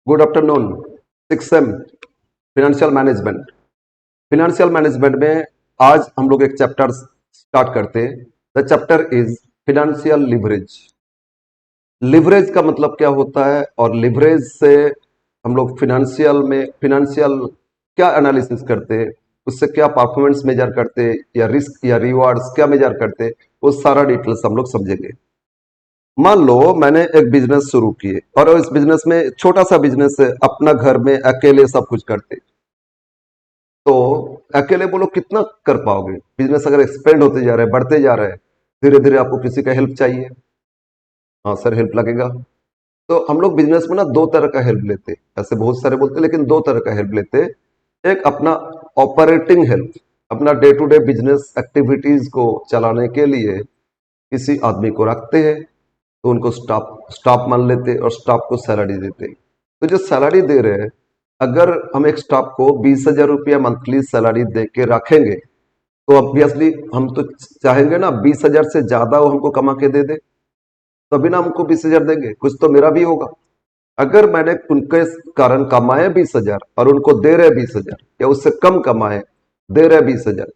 Good afternoon. 6M financial management. Financial management में आज हम लोग एक चैप्टर स्टार्ट करते हैं। The chapter is financial leverage. Leverage का मतलब क्या होता है और लिवरेज से हम लोग फिनेंशियल क्या एनालिसिस करते हैं, उससे क्या परफॉर्मेंस मेजर करते हैं या रिस्क या रिवार्ड्स क्या मेजर करते हैं, वो सारा डिटेल्स हम लोग समझेंगे। मान लो मैंने एक बिजनेस शुरू किए और इस बिजनेस में छोटा सा बिजनेस है, अपना घर में अकेले सब कुछ करते, तो अकेले बोलो कितना कर पाओगे। बिजनेस अगर एक्सपेंड होते जा रहे हैं, बढ़ते जा रहे हैं, धीरे धीरे आपको किसी का हेल्प चाहिए। हाँ सर, हेल्प लगेगा। तो हम लोग बिजनेस में ना दो तरह का हेल्प लेते हैं, ऐसे बहुत सारे बोलते हैं लेकिन दो तरह का हेल्प लेते हैं। एक अपना ऑपरेटिंग हेल्प, अपना day to day business activities को चलाने के लिए किसी आदमी को रखते हैं, तो उनको स्टाफ स्टाफ मान लेते हैं और स्टाफ को सैलरी देते हैं। तो जो सैलरी दे रहे हैं, अगर हम एक स्टाफ को 20,000 रुपया मंथली सैलरी दे के रखेंगे, तो ऑब्वियसली हम तो चाहेंगे ना 20,000 से ज्यादा वो हमको कमा के दे दे, तभी ना हमको 20,000 देंगे, कुछ तो मेरा भी होगा। अगर मैंने उनके कारण कमाए 20,000 और उनको दे रहे 20,000 या उससे कम कमाए दे रहे 20,000,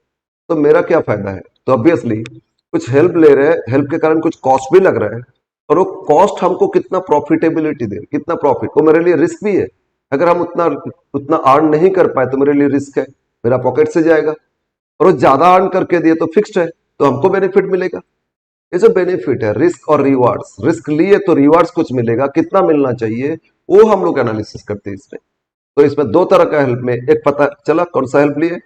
तो मेरा क्या फायदा है। तो ऑब्वियसली कुछ हेल्प ले रहे हैं, हेल्प के कारण कुछ कॉस्ट भी लग रहा है, और वो कॉस्ट हमको कितना प्रॉफिटेबिलिटी दे, कितना प्रॉफिट, वो मेरे लिए रिस्क भी है। अगर हम उतना उतना अर्न नहीं कर पाए तो मेरे लिए रिस्क है, मेरा पॉकेट से जाएगा। और वो ज्यादा अर्न करके दिए तो फिक्स्ड है, तो हमको बेनिफिट मिलेगा। ये जो बेनिफिट है रिस्क और रिवार्ड्स, रिस्क लिए तो रिवार्ड्स कुछ मिलेगा, कितना मिलना चाहिए वो हम लोग एनालिसिस करते हैं इसमें। तो इसमें दो तरह का हेल्प में एक पता चला कौन सा हेल्प लिए,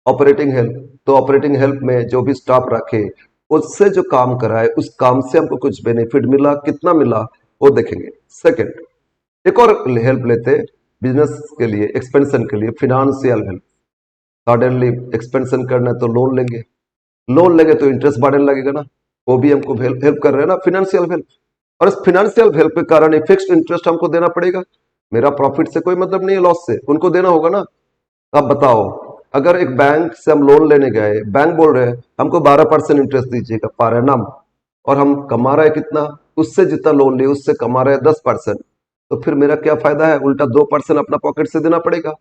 ऑपरेटिंग हेल्प। तो ऑपरेटिंग हेल्प में जो भी स्टाफ रखे, उससे जो काम कराए, उस काम से हमको कुछ बेनिफिट मिला, कितना मिला वो देखेंगे। सेकंड, एक और हेल्प लेते बिजनेस के लिए, एक्सपेंशन के लिए, फिनेंशियल हेल्प। सडनली एक्सपेंशन करना है तो लोन लेंगे तो इंटरेस्ट बढ़ने लगेगा ना, वो भी हमको हेल्प कर रहे हैं ना, फिनेंशियल हेल्प। और इस फिनेंशियल हेल्प के कारण फिक्स्ड इंटरेस्ट हमको देना पड़ेगा। मेरा प्रॉफिट से कोई मतलब नहीं है, लॉस से, उनको देना होगा ना। अब बताओ, अगर एक बैंक से हम लोन लेने गए, बैंक बोल रहे हैं हमको 12% इंटरेस्ट दीजिएगा पर एनम, और हम कमा रहे हैं कितना, उससे जितना लोन लिए उससे कमा रहे हैं 10%, तो फिर मेरा क्या फायदा है, उल्टा 2% अपना पॉकेट से देना पड़ेगा।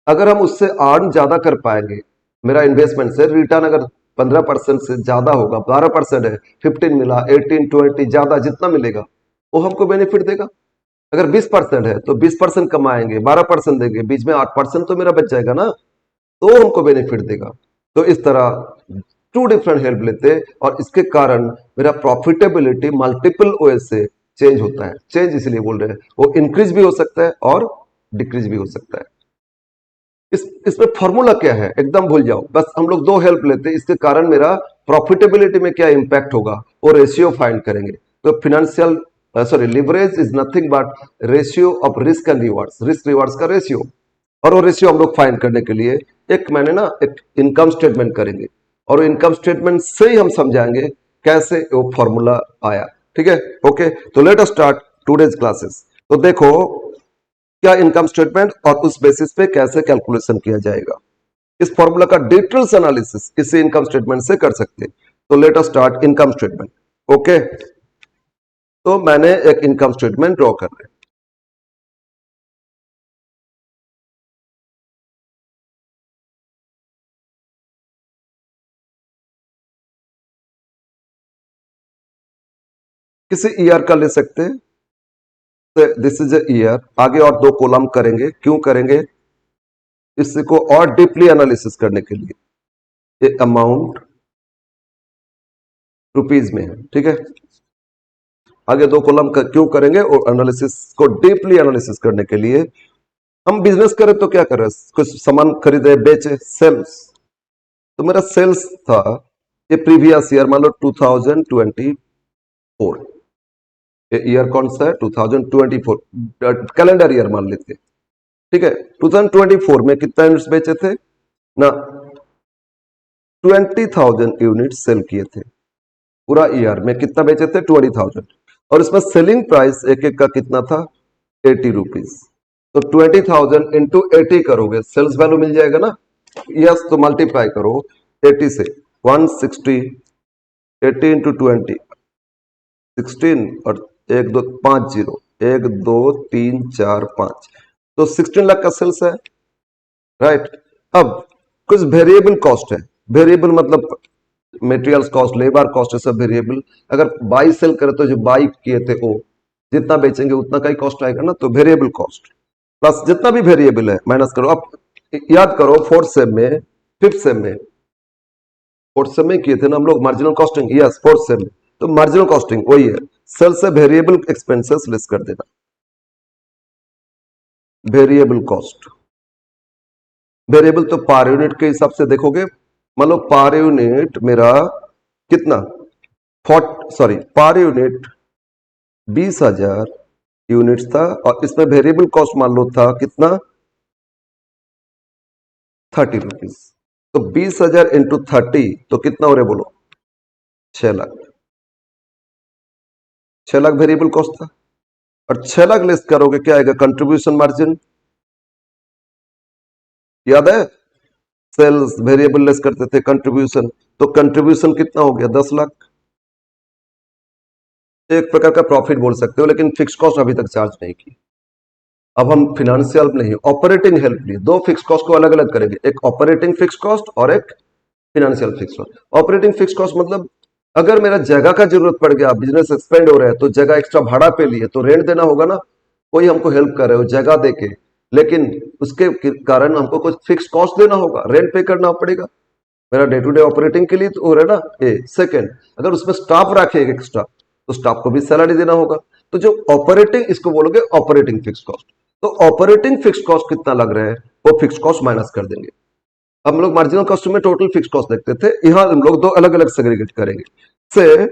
अगर हम उससे अर्न ज्यादा कर पाएंगे, मेरा इन्वेस्टमेंट से रिटर्न अगर 15% से ज्यादा होगा, 12% है, 15 मिला, 18, 20 ज्यादा जितना मिलेगा वो हमको बेनिफिट देगा। अगर 20% है तो 20% कमाएंगे, 12% देंगे, बीच में 8% तो मेरा बच जाएगा ना, तो हमको बेनिफिट देगा। तो इस तरह टू डिफरेंट हेल्प लेते हैं, और इसके कारण मेरा प्रॉफिटेबिलिटी मल्टीपल वे से चेंज होता है। चेंज इसलिए बोल रहे हैं, वो इंक्रीज भी हो सकता है और डिक्रीज भी हो सकता है। इसमें फॉर्मूला क्या है एकदम भूल जाओ, बस हम लोग दो हेल्प लेते हैं, इसके कारण मेरा प्रॉफिटेबिलिटी में क्या इंपैक्ट होगा वो रेशियो फाइंड करेंगे। तो financial leverage is nothing but ratio of risk and rewards, risk rewards का रेशियो। और वो रेशियो हम लोग फाइंड करने के लिए एक मैंने ना एक इनकम स्टेटमेंट करेंगे, और इनकम स्टेटमेंट से ही हम समझाएंगे कैसे वो फॉर्मूला आया। ठीक है, ओके। तो let us start today's classes. तो देखो क्या इनकम स्टेटमेंट और उस बेसिस पे कैसे कैलकुलेशन किया जाएगा, इस फॉर्मूला का डिटेल्स एनालिसिस इसी इनकम स्टेटमेंट से कर सकते हैं। तो let us start income statement. Okay, तो मैंने एक इनकम स्टेटमेंट ड्रॉ कर रहे हैं। किसी ईयर का ले सकते हैं, दिस इज ए ईयर। आगे और दो कॉलम करेंगे, क्यों करेंगे, इसको और डीपली एनालिसिस करने के लिए। ये अमाउंट रुपीज में है, ठीक है। आगे दो कॉलम क्यों करेंगे, और एनालिसिस को डीपली एनालिसिस करने के लिए। हम बिजनेस करें तो क्या करें, कुछ सामान खरीदे बेचे, सेल्स। तो मेरा सेल्स था ये प्रीवियस ईयर, मान लो 2024, ये ईयर कौन सा है 2024, कैलेंडर ईयर मान लेते हैं, ठीक है। 2024 में कितना यूनिट्स बेचे थे ना, 20,000 यूनिट सेल किए थे। पूरा ईयर में कितना बेचे थे, 20,000। और इसमें सेलिंग प्राइस एक एक का कितना था, 80 रुपीज। तो 20,000 इंटू 80 करोगे, सेल्स वैल्यू मिल जाएगा ना। यस, तो मल्टीप्लाई करो 80 से, 160, 80 इंटू 20, 16, और 1 2 5 0, 1 2 3 4 5, तो 16 लाख का सेल्स है, राइट। अब कुछ वेरिएबल कॉस्ट है, वेरिएबल मतलब मटेरियल्स कॉस्ट, लेबर कॉस्ट, है सब वेरिएबल। अगर बाई सेल करे तो जो बाई किए थे वो जितना बेचेंगे उतना का ही कॉस्ट आएगा ना, तो वेरिएबल कॉस्ट प्लस जितना भी वेरिएबल है माइनस करो। अब याद करो फोर्थ सेम में, फिफ्थ सेम में, फोर्थ सेम में किए थे ना हम लोग marginal costing, yes fourth same में, तो मार्जिनल कॉस्टिंग वही है, सेल से वेरिएबल एक्सपेंसेस लेस कर देना, वेरिएबल कॉस्ट। वेरिएबल तो पर यूनिट के हिसाब से देखोगे, मान लो पर यूनिट मेरा कितना, पर यूनिट 20,000 यूनिट्स था, और इसमें वेरिएबल कॉस्ट मान लो था कितना, 30 रुपीज। तो 20,000 इंटू 30 तो कितना हो रहा है बोलो, 6 लाख। 6 लाख वेरिएबल कॉस्ट था, और 6 लाख लेस करोगे क्या आएगा, कंट्रीब्यूशन मार्जिन, याद है सेल्स वेरिएबल लेस करते थे कंट्रीब्यूशन, तो कंट्रीब्यूशन कितना हो गया, 10 लाख। एक प्रकार का प्रॉफिट बोल सकते हो, लेकिन फिक्स कॉस्ट अभी तक चार्ज नहीं की। अब हम फिनेंशियल नहीं, ऑपरेटिंग हेल्प लिए, दो फिक्स कॉस्ट को अलग अलग करेंगे, एक ऑपरेटिंग फिक्स कॉस्ट और एक financial fix cost. Operating fix cost मतलब अगर मेरा जगह का जरूरत पड़ गया, बिजनेस एक्सपेंड हो रहा है, तो जगह एक्स्ट्रा भाड़ा पे लिए तो रेंट देना होगा ना, कोई हमको हेल्प कर रहे हो जगह देके, लेकिन उसके कारण हमको कुछ फिक्स कॉस्ट देना होगा, रेंट पे करना पड़ेगा, मेरा डे टू डे ऑपरेटिंग के लिए तो हो रहा है ना ये। सेकंड, अगर उसमें स्टाफ रखे एक्स्ट्रा तो स्टाफ को भी सैलरी देना होगा, तो जो ऑपरेटिंग, इसको बोलोगे ऑपरेटिंग फिक्स कॉस्ट। तो ऑपरेटिंग फिक्स कॉस्ट कितना लग रहा है वो फिक्स कॉस्ट माइनस कर देंगे। अब हम लोग मार्जिनल कॉस्ट में टोटल फिक्स कॉस्ट देखते थे, यहां हम लोग दो अलग अलग सेग्रीगेट करेंगे। से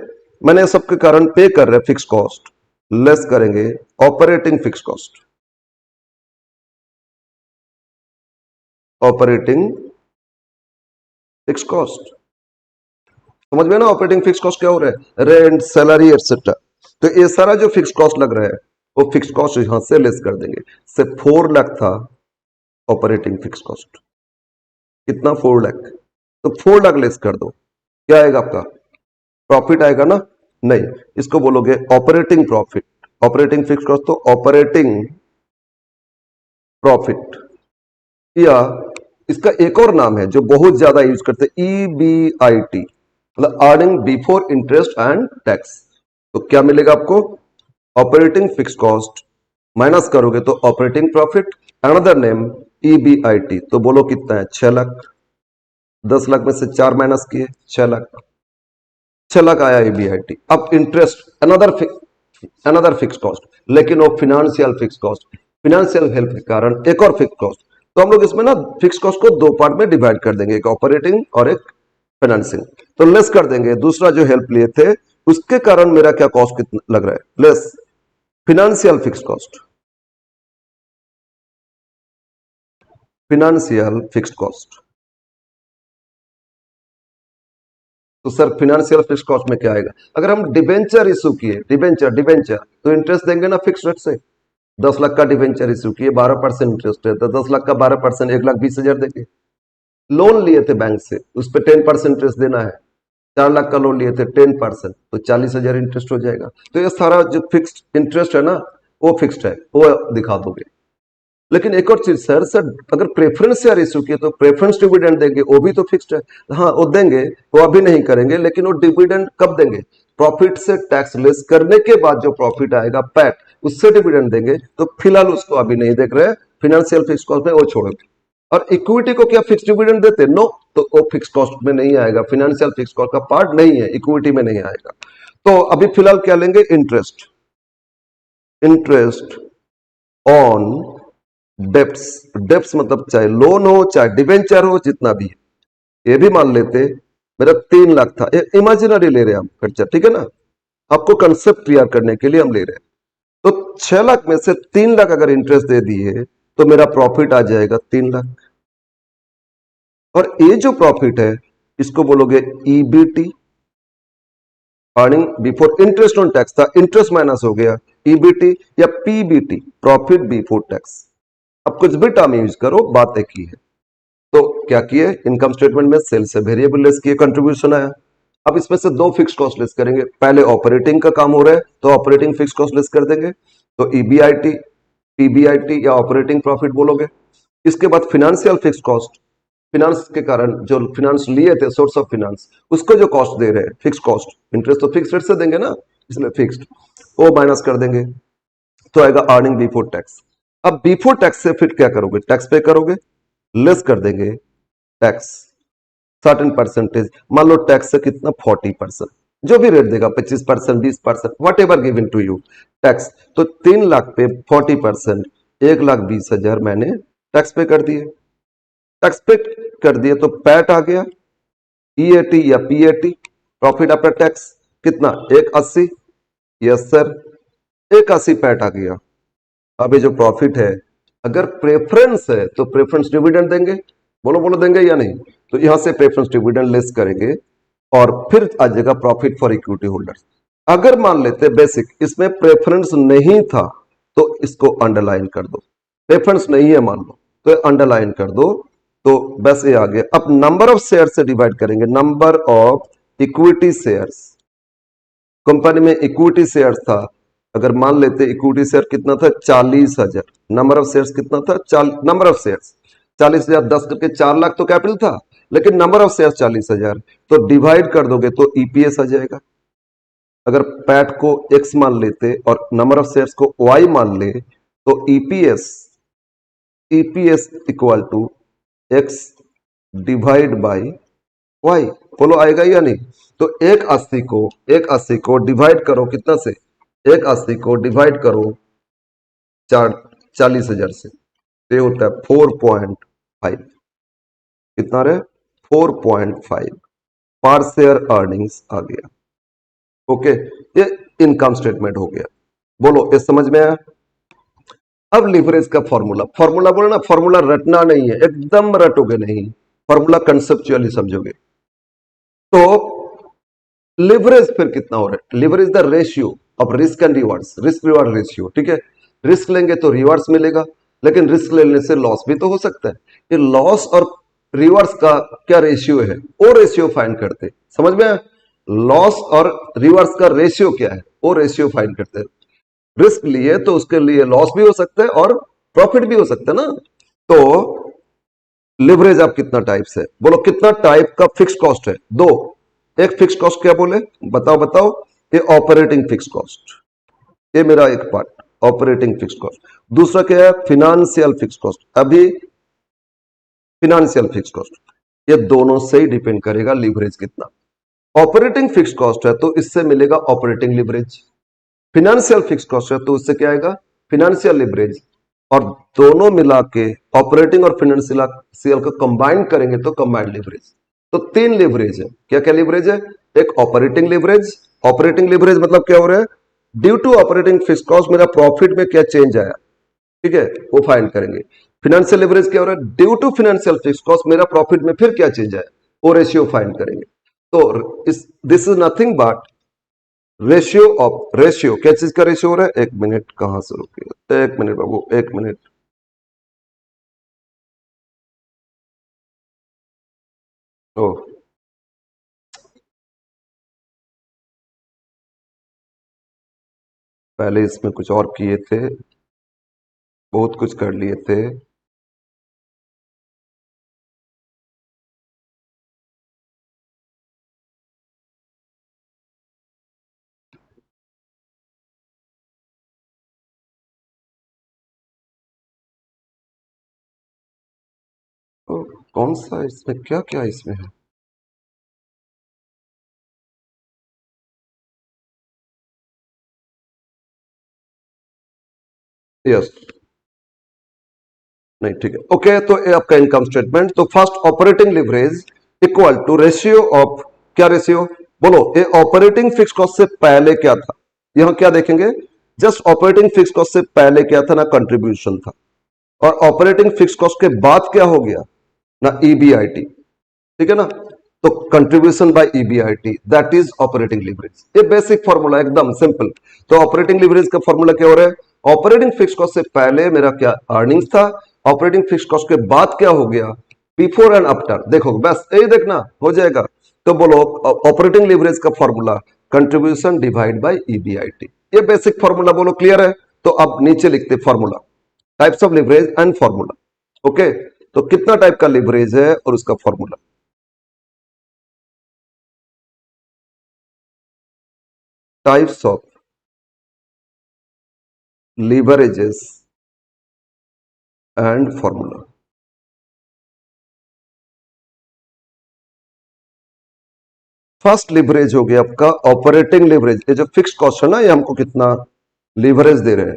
मैंने सबके कारण पे कर रहे फिक्स कॉस्ट, लेस करेंगे operating fix cost, operating fix cost. समझ में ना ऑपरेटिंग फिक्स कॉस्ट क्या हो रहा है, रेंट, सैलरी एक्सेट्रा। तो ये सारा जो फिक्स कॉस्ट लग रहा है वो फिक्स कॉस्ट यहां से लेस कर देंगे। से 4 लाख था ऑपरेटिंग फिक्स कॉस्ट, कितना, 4 लाख, तो 4 लाख लेस कर दो, क्या आएगा आपका, प्रॉफिट आएगा ना, नहीं, इसको बोलोगे operating profit. Operating fix cost तो ऑपरेटिंग प्रॉफिट, या इसका एक और नाम है जो बहुत ज्यादा यूज करते हैं, EBIT, मतलब earning before interest and tax. तो क्या मिलेगा आपको, ऑपरेटिंग फिक्स कॉस्ट माइनस करोगे तो operating profit, another name EBIT, तो बोलो कितना है, 6 लाख। 10 लाख में से 4 माइनस किए, 6 लाख, 6 लाख आया EBIT। अब इंटरेस्ट अनदर फिक्स कॉस्ट, लेकिन वो financial fix cost, financial help के कारण एक और फिक्स कॉस्ट। तो हम लोग इसमें ना फिक्स कॉस्ट को दो पार्ट में डिवाइड कर देंगे, एक ऑपरेटिंग और एक फाइनेंसिंग। तो लेस कर देंगे, दूसरा जो हेल्प लिए थे उसके कारण मेरा क्या कॉस्ट कितना लग रहा है, less financial fix cost, financial fix cost. तो सर फिनेंशियल फिक्स कॉस्ट में क्या आएगा, अगर हम डिबेंचर इशू किए, डिबेंचर तो इंटरेस्ट देंगे ना फिक्स रेट से, 10 लाख का डिबेंचर इशू किए, 12% इंटरेस्ट है, तो 10 लाख का 12%, 1,20,000 देंगे। लोन लिए थे बैंक से, उस पर 10% इंटरेस्ट देना है, 4 लाख का लोन लिए थे, 10%, तो 40,000 इंटरेस्ट हो जाएगा। तो ये सारा जो फिक्स्ड इंटरेस्ट है ना वो फिक्स्ड है, वो दिखा दोगे। लेकिन एक और चीज सर अगर प्रेफरेंस शेयर इशू किए तो प्रेफरेंस डिविडेंड देंगे, वो भी तो फिक्स्ड है। हाँ वो देंगे, वो अभी नहीं करेंगे, लेकिन वो डिविडेंड कब देंगे, प्रॉफिट से टैक्स लेस करने के बाद जो प्रॉफिट आएगा पैट, उससे डिविडेंड देंगे। तो फिलहाल उसको अभी नहीं देख रहे, फिनेंशियल फिक्स कॉस्ट में वो छोड़ोगे। और इक्विटी को क्या फिक्स डिविडेंड देते, नो, तो वो फिक्स कॉस्ट में नहीं आएगा, फिनेंशियल फिक्स कॉस्ट का पार्ट नहीं है, इक्विटी में नहीं आएगा। तो अभी फिलहाल क्या लेंगे, interest, interest on debts. Debts मतलब चाहे लोन हो चाहे डिवेंचर हो, जितना भी है। ये भी मान लेते मेरा 3 लाख था, इमेजिनरी ले रहे हैं हम खर्चा, ठीक है ना, आपको कंसेप्ट क्लियर करने के लिए हम ले रहे हैं। तो 6 लाख में से 3 लाख अगर इंटरेस्ट दे दिए तो मेरा प्रॉफिट आ जाएगा 3 लाख। और ये जो प्रॉफिट है इसको बोलोगे EBT, earning before interest on tax था, इंटरेस्ट माइनस हो गया EBT, या PBT, प्रॉफिट बिफोर टैक्स। अब कुछ भी टर्म यूज करो, बात एक ही है। तो क्या किए, इनकम स्टेटमेंट में सेल से वेरिएबल लेस किए, कंट्रीब्यूशन आया। अब इसमें से दो फिक्स कॉस्ट लेस करेंगे, पहले ऑपरेटिंग का काम हो रहा है तो ऑपरेटिंग फिक्स कॉस्ट लेस कर देंगे, तो ईबीआईटी, पीबीआईटी या ऑपरेटिंग प्रॉफिट बोलोगे। इसके बाद फिनेंशियल फिक्स कॉस्ट, फिनांस के कारण जो फिनांस लिए थे, सोर्स ऑफ फिनांस, उसको जो कॉस्ट दे रहे हैं, फिक्स कॉस्ट, इंटरेस्ट तो फिक्स रेट से देंगे ना, इसलिए फिक्स्ड, वो माइनस कर देंगे तो आएगा अर्निंग बिफोर टैक्स। अब बिफोर टैक्स से फिर क्या करोगे, टैक्स पे करोगे, लेस कर देंगे टैक्स सर्टेन परसेंटेज, मान लो टैक्स से कितना 40%, जो भी रेट देगा 25%, 20%, whatever given to you tax. तो 3 लाख पे 40%, 1,20,000 मैंने टैक्स पे कर दिए। टैक्स पे कर दिए तो पैट आ गया, ईएटी या पीएटी, प्रॉफिट आफ्टर टैक्स, कितना 180, यस सर 180 पैट आ गया। अब ये जो प्रॉफिट है, अगर प्रेफरेंस है तो प्रेफरेंस डिविडेंड देंगे, बोलो बोलो देंगे या नहीं, तो यहां से प्रेफरेंस डिविडेंड लेस करेंगे और फिर आ जाएगा प्रॉफिट फॉर इक्विटी होल्डर्स। अगर मान लेते बेसिक इसमें प्रेफरेंस नहीं था तो इसको अंडरलाइन कर दो, प्रेफरेंस नहीं है मान लो तो अंडरलाइन कर दो, तो बस ये आ गया। अब नंबर ऑफ शेयर से डिवाइड करेंगे, number of equity shares, company में इक्विटी शेयर था, अगर मान लेते इक्विटी शेयर कितना था 40,000, नंबर ऑफ शेयर्स कितना था, नंबर ऑफ शेयर्स 40,000, 10 करके 4 लाख तो कैपिटल था, लेकिन नंबर ऑफ शेयर्स 40,000, तो डिवाइड कर दोगे तो ईपीएस आ जाएगा। अगर पैट को एक्स मान लेते और नंबर ऑफ शेयर्स को वाई मान ले तो EPS, EPS equal to X divide by Y, बोलो आएगा या नहीं। तो 180 को डिवाइड करो कितना से, 180 को डिवाइड करो 40,000 से, ये होता है 4.5, कितना रहे 4.5 पर शेयर अर्निंग्स आ गया। ओके, ये इनकम स्टेटमेंट हो गया, बोलो ये समझ में आया। अब लिवरेज का फॉर्मूला, फॉर्मूला बोलो ना, फॉर्मूला रटना नहीं है, एकदम रटोगे नहीं, फॉर्मूला कंसेप्चुअली समझोगे। तो लिवरेज फिर कितना हो रहा है, leverage the ratio of risk and rewards, risk reward ratio, ठीक है। रिस्क लेंगे तो रिवार्ड्स मिलेगा, लेकिन रिस्क लेने से लॉस भी तो हो सकता है। ये लॉस और रिवार्ड्स का क्या रेशियो है, वो रेशियो फाइंड करते, समझ में आया। लॉस और रिवार्ड्स का रेशियो क्या है, वो रेशियो फाइंड करते हैं। रिस्क लिए तो उसके लिए लॉस भी हो सकता है और प्रॉफिट भी हो सकता है ना। तो लिवरेज आप कितना टाइप्स है, बोलो कितना टाइप का फिक्स कॉस्ट है, दो। एक फिक्स कॉस्ट क्या बोले, बताओ बताओ, ये ऑपरेटिंग फिक्स कॉस्ट, ये मेरा एक पार्ट ऑपरेटिंग फिक्स कॉस्ट। दूसरा क्या है, फिनेंशियल फिक्स कॉस्ट। अभी फिनेंशियल फिक्स कॉस्ट, ये दोनों से ही डिपेंड करेगा लिवरेज कितना। ऑपरेटिंग फिक्स कॉस्ट है तो इससे मिलेगा operating leverage, financial fix cost है तो उससे क्या आएगा, फिनेंशियल लिवरेज, और दोनों मिला के ऑपरेटिंग और फिनेंशियल को कंबाइन करेंगे तो कंबाइंड लिवरेज। तो 3 लिवरेज है, क्या क्या लिवरेज है, एक ऑपरेटिंग लिवरेज, ऑपरेटिंग लिवरेज मतलब क्या हो रहा है, due to operating fix cost मेरा प्रॉफिट में क्या चेंज आया, ठीक है, वो फाइंड करेंगे। फिनेंशियल लिवरेज क्या हो रहा है, due to financial fix cost मेरा प्रॉफिट में फिर क्या चेंज आया, वो रेशियो फाइंड करेंगे। तो this is nothing but ratio of, ratio क्या चीज का रेशियो हो रहा है, एक मिनट कहां से रुके, एक मिनट बाबू, एक मिनट। ओ पहले इसमें कुछ और किए थे, बहुत कुछ कर लिए थे। तो कौन सा इसमें, क्या क्या इसमें है, यस, नहीं ठीक है, ओके। तो ये आपका इनकम स्टेटमेंट, तो first operating leverage equal to ratio of, क्या रेशियो, बोलो ये ऑपरेटिंग फिक्स कॉस्ट से पहले क्या था, यहां क्या देखेंगे, जस्ट ऑपरेटिंग फिक्स कॉस्ट से पहले क्या था ना, कंट्रीब्यूशन था, और ऑपरेटिंग फिक्स कॉस्ट के बाद क्या हो गया ना, ईबीआईटी, ठीक है ना। तो contribution by EBIT that is operating leverage, ये बेसिक फॉर्मूला एकदम सिंपल। तो ऑपरेटिंग लिवरेज का फॉर्मूला क्या हो रहा है, ऑपरेटिंग फिक्स कॉस्ट से पहले मेरा क्या अर्निंग्स था, ऑपरेटिंग फिक्स कॉस्ट के बाद क्या हो गया, बिफोर एंड आफ्टर, देखो बस यही देखना हो जाएगा। तो बोलो ऑपरेटिंग लिवरेज का formula contribution divide by EBIT, ये बेसिक फॉर्मूला, बोलो क्लियर है। तो अब नीचे लिखते formula, types of leverage and formula. Okay, तो कितना टाइप का लिवरेज है और उसका formula. Types of leverages and formula. First leverage हो गया आपका ऑपरेटिंग लिवरेज। ये जो फिक्स कॉस्ट है ना, ये हमको कितना लिवरेज दे रहे हैं,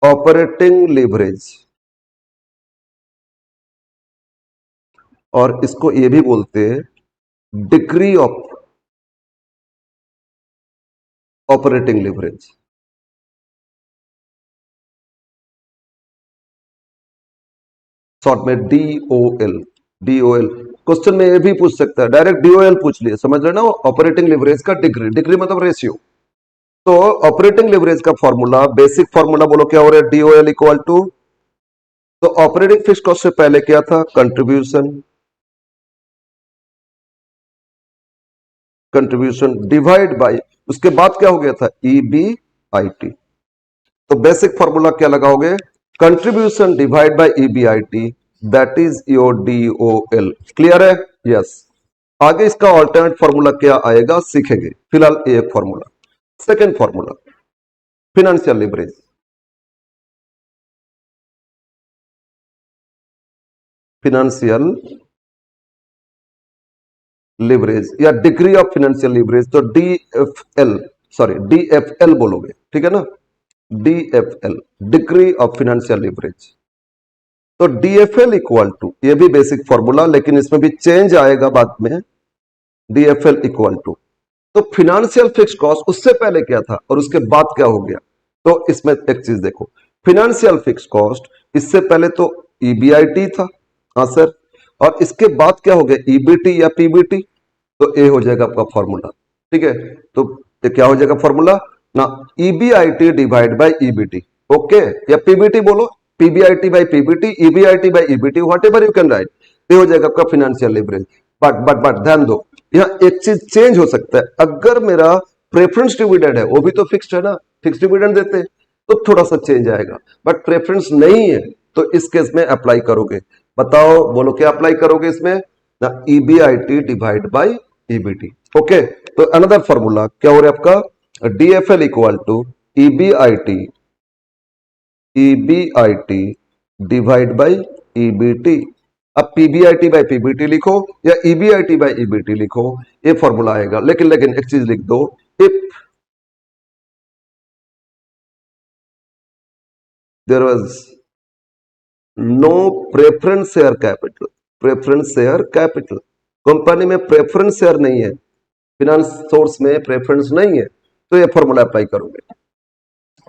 ऑपरेटिंग लिवरेज। और इसको ये भी बोलते हैं degree of operating leverage. Short में DOL। DOL क्वेश्चन में ये भी पूछ सकता है, डायरेक्ट DOL पूछ लिया, समझ रहे ना, ऑपरेटिंग लिवरेज का डिग्री, डिग्री मतलब रेशियो। तो ऑपरेटिंग लिवरेज का फॉर्मूला, बेसिक फॉर्मूला बोलो क्या हो रहा है, DOL इक्वल टू, तो ऑपरेटिंग फिक्स कॉस्ट से पहले क्या था, कंट्रीब्यूशन, कंट्रीब्यूशन डिवाइड बाय, उसके बाद क्या हो गया था, EBIT। तो बेसिक फॉर्मूला क्या लगाओगे, contribution divide by EBIT, that is your DOL। Clear है, यस। आगे इसका ऑल्टरनेट फॉर्मूला क्या आएगा सीखेंगे, फिलहाल एक formula. Second formula, financial leverage. Financial leverage या डिग्री ऑफ फिनेंशियल लिवरेज, तो DFL बोलोगे, ठीक है ना, DFL, degree of financial leverage. तो DFL इक्वल टू, ये भी बेसिक फॉर्मूला, लेकिन इसमें भी चेंज आएगा बाद में। DFL इक्वल टू, तो फिनेंशियल फिक्स कॉस्ट उससे पहले क्या था और उसके बाद क्या हो गया। तो इसमें एक चीज देखो, फिनेंशियल फिक्स कॉस्ट इससे पहले तो EBIT था, हाँ सर, और इसके बाद क्या हो गया, EBT या PBT। तो ये हो जाएगा आपका फॉर्मूला, ठीक है। तो ये क्या हो जाएगा फॉर्मूला ना, EBIT divide by EBT, okay, या PBT बोलो, PBIT by PBT, EBIT by EBT, whatever you can write. ये हो जाएगा आपका फिनेंशियल लिवरेज। बट ध्यान दो, यहाँ एक चीज चेंज हो सकता है, अगर मेरा प्रेफरेंस डिविडेंड है, वो भी तो फिक्स्ड है ना, फिक्स डिविडेंड देते हैं, तो थोड़ा सा चेंज आएगा, बट प्रेफरेंस नहीं है तो इस केस में अप्लाई करोगे। बताओ, बोलो क्या अप्लाई करोगे इसमें ना, EBIT divide by EBT। Okay, तो अनदर फॉर्मूला क्या हो रहा है आपका, DFL equal to EBIT divide by EBT। अब PBIT बाय PBT लिखो या EBIT बाय EBT लिखो, ये फॉर्मूला आएगा। लेकिन एक चीज लिख दो, if there was no preference share capital, preference share capital, company में प्रेफरेंस शेयर नहीं है, फिनांस सोर्स में प्रेफरेंस नहीं है, तो ये फॉर्मूला अप्लाई करोगे।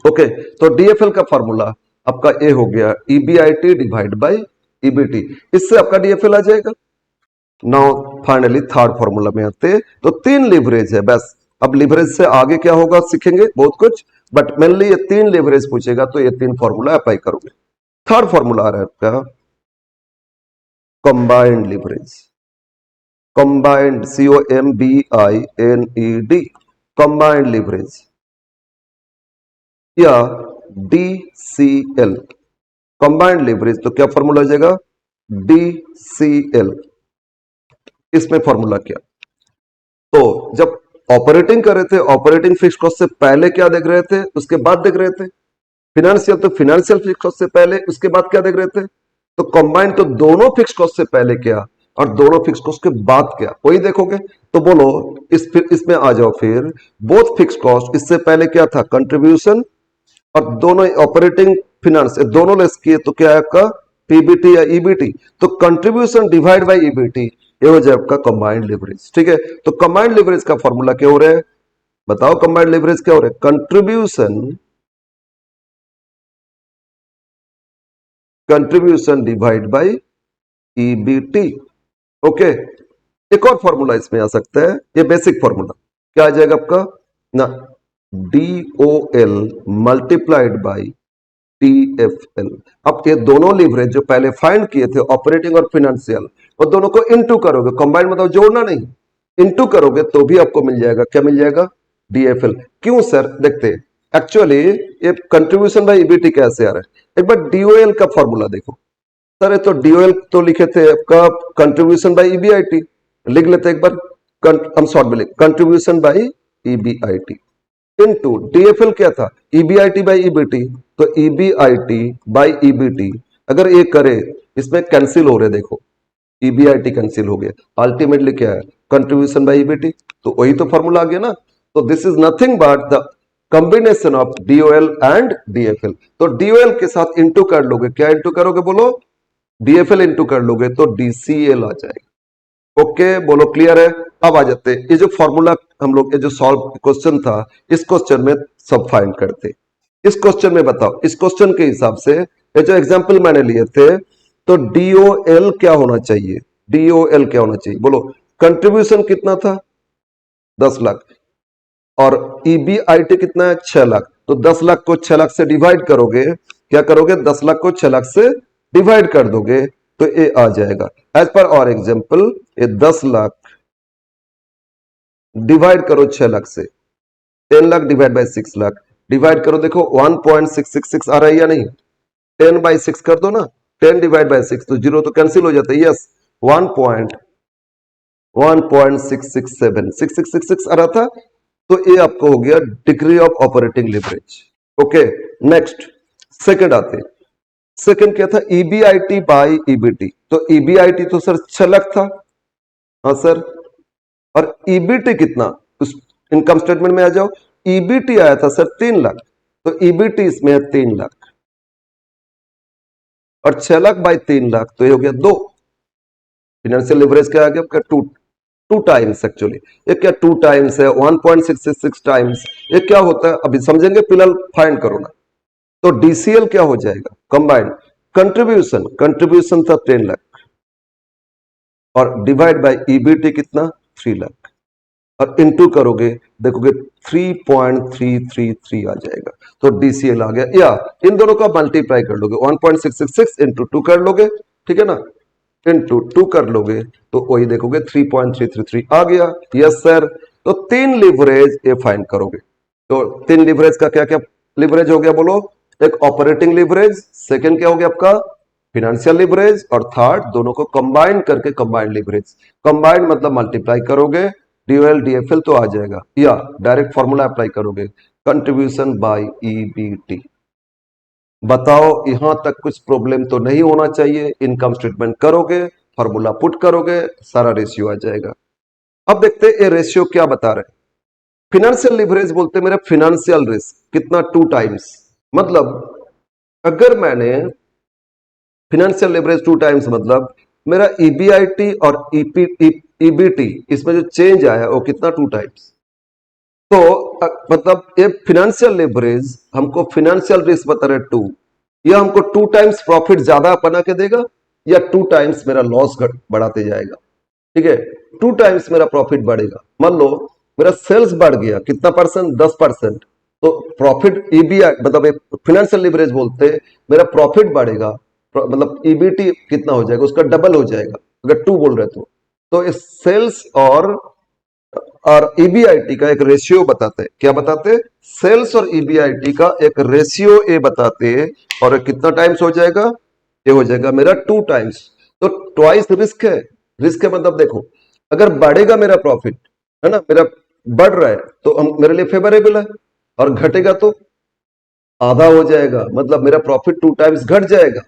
ओके, तो DFL का फॉर्मूला आपका ए हो गया, EBIT डिवाइड बाय EBT, इससे आपका DFL आ जाएगा। नाउ फाइनली थर्ड फॉर्मूला में आते, तो तीन लिवरेज है बस। अब लिवरेज से आगे क्या होगा सीखेंगे बहुत कुछ, बट मेनली ये तीन लिवरेज पूछेगा, तो ये तीन फॉर्मूला अप्लाई करोगे। थर्ड फॉर्मूला आ रहा है आपका combined leverage, combined, COMBINED, combined leverage या DCL, कंबाइंड लिवरेज। तो क्या फॉर्मूला हो जाएगा, DCL। इसमें फॉर्मूला क्या, तो जब ऑपरेटिंग कर रहे थे, ऑपरेटिंग फिक्स कॉस्ट से पहले क्या देख रहे थे, उसके बाद देख रहे थे। फिनेंशियल, तो फिनेंशियल फिक्स कॉस्ट से पहले, उसके बाद क्या देख रहे थे। तो कंबाइंड, तो दोनों फिक्स कॉस्ट से पहले क्या और दोनों फिक्स कॉस्ट के बाद क्या, वही देखोगे। तो बोलो फिर इसमें आ जाओ, फिर बोथ फिक्स कॉस्ट, इससे पहले क्या था, कंट्रीब्यूशन, और दोनों ऑपरेटिंग फिनेंस दोनों लेस किए, तो क्या है आपका PBT या EBT। तो कंट्रीब्यूशन डिवाइड बाय EBT, ये हो जाए आपका कंबाइंड लिवरेज, ठीक है। तो कंबाइंड लिवरेज का फॉर्मूला क्या हो रहा है, बताओ, कंबाइंड लिवरेज क्या हो रहा है, contribution divide by EBT। Okay, एक और फॉर्मूला इसमें आ सकता है, ये बेसिक फॉर्मूला क्या आ जाएगा आपका ना, DOL मल्टीप्लाइड बाय TFL। अब ये दोनों लिवरेज जो पहले फाइंड किए थे, ऑपरेटिंग और फिनेंशियल, वो दोनों को इनटू करोगे, कंबाइंड मतलब जोड़ना नहीं, इनटू करोगे तो भी आपको मिल जाएगा, क्या मिल जाएगा, डीएफएल। क्यों सर, देखते एक्चुअली ये कंट्रीब्यूशन बाय ईबीटी कैसे आ रहा है। एक बार डीओएल का फॉर्मूला देखो सर, ये तो डीओएल तो लिखे थे आपका कंट्रीब्यूशन बाय ईबीआईटी, लिख लेते एक बार, हम शॉर्ट में लिख contribution by EBIT into DFL क्या था, ईबीआईटी बाय ईबीटी। तो ईबीआईटी बाय ईबीटी अगर ये करे, इसमें कैंसिल हो रहे, देखो ईबीआईटी कैंसिल हो गया, अल्टीमेटली क्या है, कंट्रीब्यूशन बाय ईबीटी। तो वही तो फॉर्मूला आ गया ना। तो this is nothing but the combination of DOL and DFL. तो डीओएल के साथ इंटू कर लोगे, क्या इंटू करोगे बोलो, डीएफएल इंटू कर लोगे तो डीसीएल आ जाएगा। ओके बोलो, क्लियर है। अब आ जाते हैं, ये जो फॉर्मूला हम लोग, ये जो सॉल्व क्वेश्चन था, इस क्वेश्चन में सब फाइंड करते। इस क्वेश्चन में बताओ, इस क्वेश्चन के हिसाब से ये जो एग्जांपल मैंने लिए थे, तो डीओएल क्या होना चाहिए, डीओएल क्या होना चाहिए बोलो। कंट्रीब्यूशन कितना था, 10 लाख, और ईबीआईटी कितना है, 6 लाख। तो 10 लाख को 6 लाख से डिवाइड करोगे, क्या करोगे, 10 लाख को 6 लाख से डिवाइड कर दोगे तो ये आ जाएगा। एज पर और एग्जाम्पल, ये 10 लाख डिवाइड करो 6 लाख से, 10 lakh divide by 6 lakh, divide करो, देखो 1.666 आ रहा है या नहीं, 10 बाई 6 कर दो ना, 10 डिवाइड बाय 6 तो जीरो तो कैंसिल हो जाता है, यस 1.667 आ रहा था। तो ये आपको हो गया degree of operating leverage. Okay, next second आते, सेकंड क्या था, ईबीआईटी बाय ईबीटी। तो ईबीआईटी तो सर 6 लाख था, हाँ सर, और ईबीटी कितना, उस इनकम स्टेटमेंट में आ जाओ, ईबीटी आया था सर 3 लाख, तो ईबीटी इसमें है 3 लाख, और 6 लाख बाई 3 लाख तो ये हो गया 2। फिनेंशियल लिवरेज क्या आ गया आपका, 2 टाइम्स। एक्चुअली ये क्या 2 टाइम्स है, 1.666 टाइम्स, ये क्या होता है अभी समझेंगे, फिलहाल फाइंड करो ना। तो डीसीएल क्या हो जाएगा, कंबाइंड कंट्रीब्यूशन, कंट्रीब्यूशन था 10 लाख, और डिवाइड बाय ईबीटी कितना, 3 लाख, और इनटू करोगे देखोगे 3.333 आ जाएगा, तो डीसीएल आ गया। या इन दोनों का मल्टीप्लाई कर लोगे, 1.666 इंटू 2 कर लोगे, ठीक है ना, इंटू 2 कर लोगे तो वही देखोगे 3.333 आ गया। Yes sir. तो 3 लिवरेज ये फाइंड करोगे, तो 3 लिवरेज का क्या क्या लिवरेज हो गया बोलो, एक ऑपरेटिंग लिवरेज, सेकंड क्या हो गया आपका फिनेंशियल लिवरेज, और थर्ड दोनों को कंबाइन करके कंबाइंड लिवरेज। कंबाइंड मतलब मल्टीप्लाई करोगे, डीओएल डीएफएल तो आ जाएगा, या डायरेक्ट फॉर्मूला अप्लाई करोगे, कंट्रीब्यूशन बाय ईबीटी। बताओ यहां तक कुछ प्रॉब्लम तो नहीं होना चाहिए, इनकम स्टेटमेंट करोगे, फॉर्मूला पुट करोगे, सारा रेशियो आ जाएगा। अब देखते हैं ये रेशियो क्या बता रहे हैं। फिनेंशियल लिवरेज बोलते मेरा फिनेंशियल रिस्क कितना, 2 टाइम्स, मतलब अगर मैंने फिनेंशियल लिवरेज 2 टाइम्स, मतलब मेरा ईबीआईटी और ईबीटी इसमें जो चेंज आया वो कितना, 2 टाइम्स। तो मतलब ये फिनेंशियल लिवरेज हमको फिनेंशियल रिस्क बता रहे 2, यह हमको 2 टाइम्स प्रॉफिट ज्यादा बना के देगा, या 2 टाइम्स मेरा लॉस बढ़ाते जाएगा। ठीक है, 2 टाइम्स मेरा प्रॉफिट बढ़ेगा। मान लो मेरा सेल्स बढ़ गया कितना परसेंट, 10%, तो प्रॉफिट ईबीआई मतलब फिनेंशियल लिवरेज बोलते मेरा प्रॉफिट बढ़ेगा, मतलब ईबीटी कितना हो जाएगा, उसका डबल हो जाएगा अगर 2 बोल रहे तो इस सेल्स और ईबीआईटी का एक रेशियो बताते हैं, क्या बताते हैं, सेल्स और ईबीआईटी का एक रेशियो ए बताते हैं, और कितना टाइम्स हो जाएगा, ये हो जाएगा मेरा 2 टाइम्स। तो ट्वाइस रिस्क है, रिस्क है मतलब देखो अगर बढ़ेगा मेरा प्रॉफिट, है ना, मेरा बढ़ रहा है तो मेरे लिए फेवरेबल है, और घटेगा तो आधा हो जाएगा, मतलब मेरा प्रॉफिट 2 टाइम्स घट जाएगा,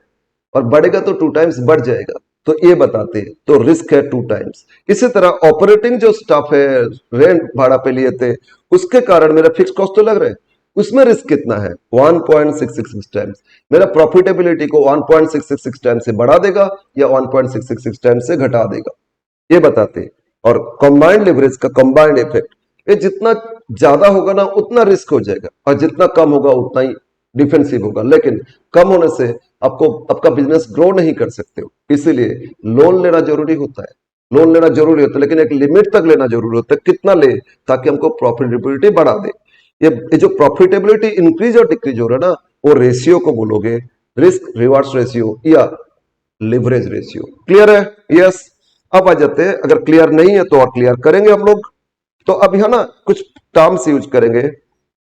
और बढ़ेगा तो 2 टाइम्स बढ़ जाएगा। तो ये बताते हैं, तो रिस्क है 2 टाइम्स। इसी तरह ऑपरेटिंग जो स्टाफ है, रेंट भाड़ा पे लिए थे, उसके कारण मेरा फिक्स कॉस्ट तो लग रहा है, उसमें रिस्क कितना है, 1.666 टाइम्स। मेरा प्रॉफिटेबिलिटी को 1.666 टाइम्स से बढ़ा देगा या 1.666 टाइम्स से घटा देगा, ये बताते हैं। और कंबाइंड लिवरेज का कंबाइंड इफेक्ट, ये जितना ज्यादा होगा ना उतना रिस्क हो जाएगा, और जितना कम होगा उतना ही डिफेंसिव होगा। लेकिन कम होने से आपको आपका बिजनेस ग्रो नहीं कर सकते हो, इसीलिए लोन लेना जरूरी होता है, लोन लेना जरूरी होता है, लेकिन एक लिमिट तक लेना जरूरी होता है। कितना ले, ताकि हमको प्रॉफिटेबिलिटी बढ़ा दे। ये जो प्रॉफिटेबिलिटी इंक्रीज और डिक्रीज हो रहा है ना, वो रेशियो को बोलोगे रिस्क रिवार्ड्स रेशियो या लिवरेज रेशियो। क्लियर है, यस। अब आ जाते हैं, अगर क्लियर नहीं है तो और क्लियर करेंगे हम लोग। तो अब यहां ना कुछ टर्म्स यूज करेंगे,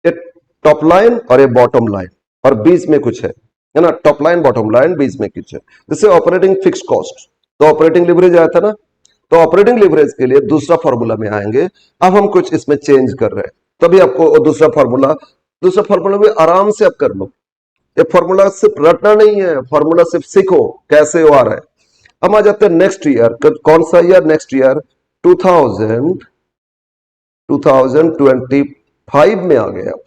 एक टॉप लाइन और एक बॉटम लाइन, और बीच में कुछ है ना, टॉप लाइन बॉटम लाइन बीच में कुछ है, जैसे ऑपरेटिंग फिक्स कॉस्ट। तो ऑपरेटिंग लिवरेज आया था ना, तो ऑपरेटिंग लिवरेज के लिए दूसरा फॉर्मूला में आएंगे। अब हम कुछ इसमें चेंज कर रहे हैं, तभी आपको दूसरा फॉर्मूला भी आराम से आप कर लो। ये फॉर्मूला सिर्फ रटना नहीं है, फॉर्मूला सिर्फ सीखो कैसे वो आ रहा है। हम आ जाते हैं नेक्स्ट ईयर, कौन सा ईयर, नेक्स्ट ईयर 2025 में आ गए। अब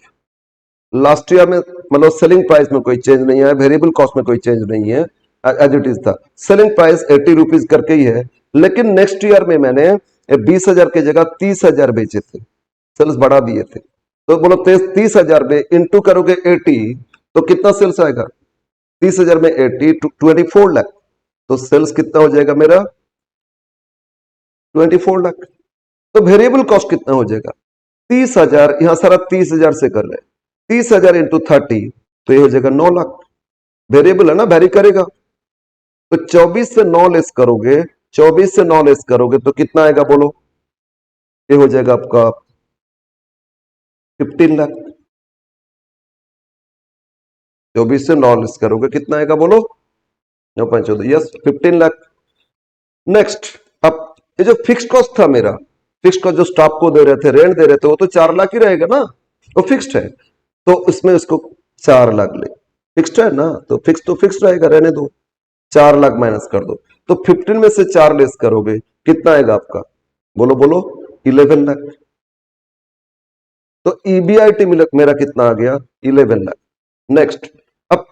लास्ट ईयर में मतलब सेलिंग प्राइस में कोई चेंज नहीं है, वेरिएबल कॉस्ट में कोई चेंज नहीं है, एज इट इज था। सेलिंग प्राइस 80 रुपीज करके ही है, लेकिन नेक्स्ट ईयर में मैंने 20,000 की जगह 30,000 बेचे थे, सेल्स बढ़ा दिए थे। तो बोलो 30,000 में इंटू करोगे 80 तो कितना सेल्स आएगा, 30,000 में 80 24 लाख। तो सेल्स कितना हो जाएगा मेरा, 24 लाख। तो वेरिएबल कॉस्ट कितना हो जाएगा, 30,000, यहां सारा 30,000 से कर रहे हैं, 30,000 इंटू 30 तो ये हो जाएगा 9 लाख। वेरिएबल है ना, वेरी करेगा। तो 24 से 9 लेस करोगे, 24 से 9 लेस करोगे तो कितना आएगा बोलो, ये हो जाएगा आपका 15 लाख। 24 से 9 लेस करोगे कितना आएगा बोलो, 9 यस 15 लाख। नेक्स्ट, अब ये जो फिक्स कॉस्ट था मेरा, फिक्स कॉस्ट जो स्टाफ को दे रहे थे, रेंट दे रहे थे, वो तो 4 लाख ही रहेगा ना, वो फिक्स्ड है। तो उसमें उसको 4 लाख ले, फिक्स्ड है ना, तो फिक्स रहेगा, रहने दो, 4 लाख माइनस कर दो। तो 15 में से 4 लेस करोगे कितना आएगा आपका, बोलो बोलो 11 लाख। तो ईबीआईटी मेरा कितना आ गया, 11 लाख। नेक्स्ट, अब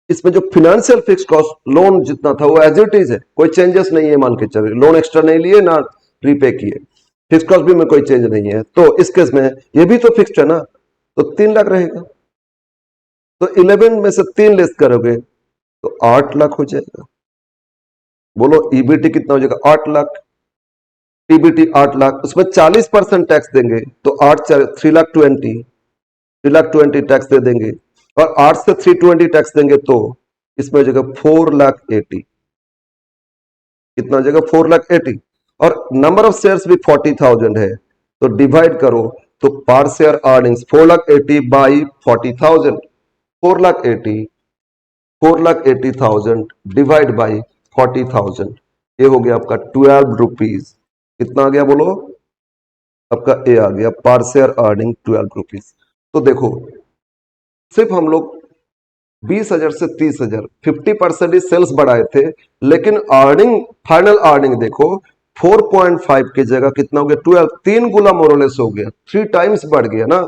इसमें जो फिनेंशियल फिक्स कॉस्ट लोन जितना था वो एज इट इज है, कोई चेंजेस नहीं है, मान के चलिए लोन एक्स्ट्रा नहीं लिए ना प्रीपे किए, फिक्स कॉस्ट भी में कोई चेंज नहीं है। तो इस केस में ये भी तो फिक्स्ड है ना, तो 3 लाख रहेगा। तो 11 में से 3 लेस करोगे तो 8 लाख हो जाएगा। बोलो ईबीटी कितना हो जाएगा, 8 लाख। ईबीटी 8 लाख, उसमें 40% टैक्स देंगे तो 3 लाख 20 टैक्स दे देंगे, और 8 से 320 टैक्स देंगे तो इसमें हो जाएगा 4 लाख 80। कितना हो जाएगा, 4 लाख 80। और नंबर ऑफ शेयर्स भी 40,000 है, तो डिवाइड करो तो पर share earnings 4 lakh 80 by 40,000, 4 lakh 80,000 divide by 40,000, ये हो गया आपका 12 रुपीज। कितना आ गया बोलो, आपका ए आ गया, पर शेयर अर्निंग 12 रुपीज। तो देखो सिर्फ हम लोग 20,000 से 30,000 50% ही सेल्स बढ़ाए थे, लेकिन अर्निंग, फाइनल अर्निंग देखो 4.5 की जगह कितना हो गया, 12, 3 गुना मोरलेस हो गया, 3 टाइम्स बढ़ गया ना,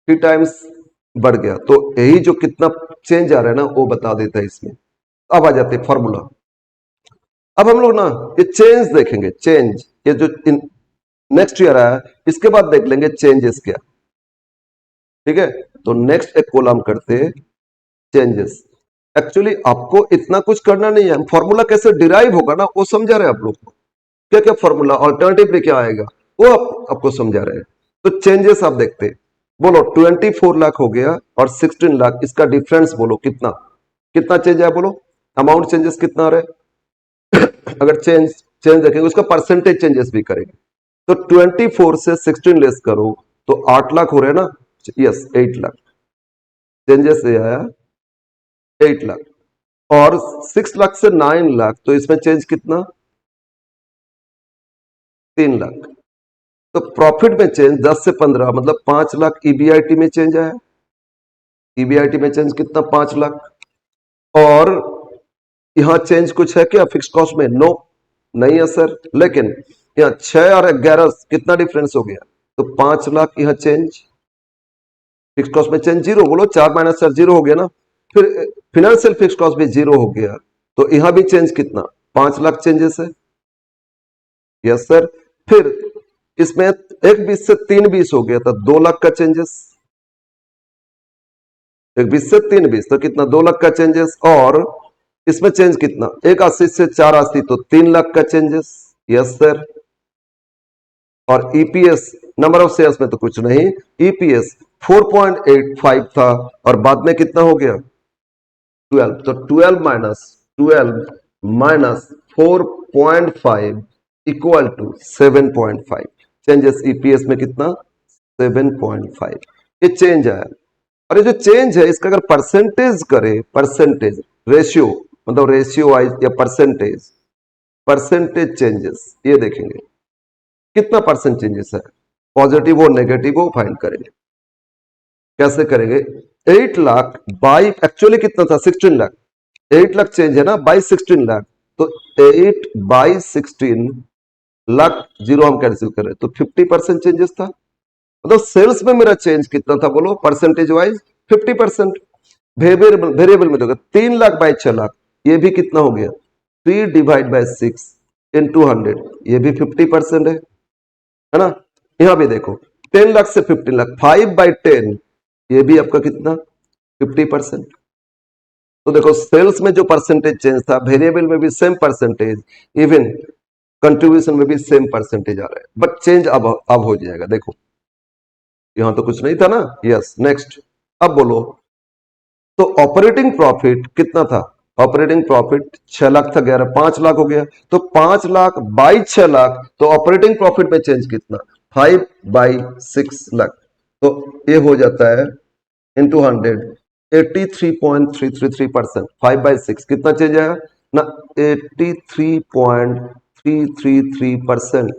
3 टाइम्स बढ़ गया। तो यही जो कितना चेंज आ रहा है ना वो बता देता है इसमें। अब आ जाते हैं फॉर्मूला। अब हम लोग ना ये चेंज देखेंगे, चेंज, ये जो नेक्स्ट ईयर आया इसके बाद देख लेंगे चेंजेस क्या, ठीक है। तो नेक्स्ट एक कॉलम करते चेंजेस। एक्चुअली आपको इतना कुछ करना नहीं है, फॉर्मूला कैसे डिराइव होगा ना वो समझा रहे हैं आप लोग को, क्या क्या फॉर्मूला ऑल्टरनेटिव क्या आएगा वो आपको समझा रहे हैं। तो चेंजेस आप देखते हैं, बोलो 24 लाख हो गया और 16 लाख, इसका डिफरेंस बोलो कितना, कितना चेंज है बोलो, अमाउंट चेंजेस कितना आ रहा है। अगर चेंज देखेंगे उसका परसेंटेज चेंजेस भी करेंगे। तो 24 से 16 लेस करो तो 8 लाख हो रहे हैं ना, यस 8 लाख चेंजेस ये आया, 8 लाख। और 6 लाख से 9 लाख तो इसमें चेंज कितना, 3 लाख। तो प्रॉफिट में चेंज 10 से 15 मतलब 5 लाख ईबीआईटी में चेंज आया, ईबीआईटी में चेंज कितना, 5 लाख। और यहां चेंज कुछ है क्या फिक्स कॉस्ट में, नो नहीं है सर, लेकिन यहाँ 6 और 11 कितना डिफरेंस हो गया, तो 5 लाख यहाँ चेंज, फिक्स कॉस्ट में चेंज 0, बोलो 4 माइनस 4 0 हो गया ना। फिर फिनेंशियल फिक्स कॉस्ट भी 0 हो गया, तो यहां भी चेंज कितना, 5 लाख चेंजेस है, यस सर। फिर इसमें 1 20 से 3 20 हो गया था, 2 लाख का चेंजेस, 1 20 से 3 20 तो कितना, 2 लाख का चेंजेस। और इसमें चेंज कितना, 1 80 से 4 80 तो 3 लाख का चेंजेस, यस सर। और ईपीएस नंबर ऑफ शेयर्स में तो कुछ नहीं, ईपीएस 4.85 था और बाद में कितना हो गया 12, तो 12 minus 4.5 equal to 7.5। Changes EPS में कितना 7.5, ये चेंज आया। और ये जो चेंज है इसका अगर परसेंटेज करे, परसेंटेज रेशियो मतलब रेशियो वाइज या परसेंटेज, परसेंटेज चेंजेस ये देखेंगे कितना परसेंट चेंजेस है, पॉजिटिव हो नेगेटिव हो फाइंड करेंगे। कैसे करेंगे, 8 लाख बाई एक्चुअली कितना था 16 लाख, 8 लाख चेंज है ना बाई 16 लाख, तो 8 बाई 16 लाख जीरो हम कैंसिल करें तो 50% चेंजेस था। मतलब सेल्स में मेरा चेंज कितना था बोलो परसेंटेज वाइज 50%। वेरिएबल में देखो 3 लाख बाई 6 लाख, ये भी कितना हो गया 3 डिवाइड बाई 6 इंटू 100, ये भी 50% है ना। यहां भी देखो 10 लाख से 15 लाख 5 बाई 10, ये भी आपका कितना 50%। तो देखो सेल्स में जो परसेंटेज चेंज था, वेरिएबल में भी सेम परसेंटेज, इवन कंट्रीब्यूशन में भी सेम परसेंटेज आ रहा है, बट चेंज अब हो जाएगा। देखो यहां तो कुछ नहीं था ना, यस नेक्स्ट। अब बोलो तो ऑपरेटिंग प्रॉफिट कितना था, ऑपरेटिंग प्रॉफिट 6 लाख था, 11 5 लाख हो गया, तो 5 लाख बाई 6 लाख, तो ऑपरेटिंग प्रॉफिट में चेंज कितना 5 बाई 6 लाख, तो ये हो जाता है इंटू 100 83.333%। 5 बाई 6 कितना चेंज आया ना 83.333%।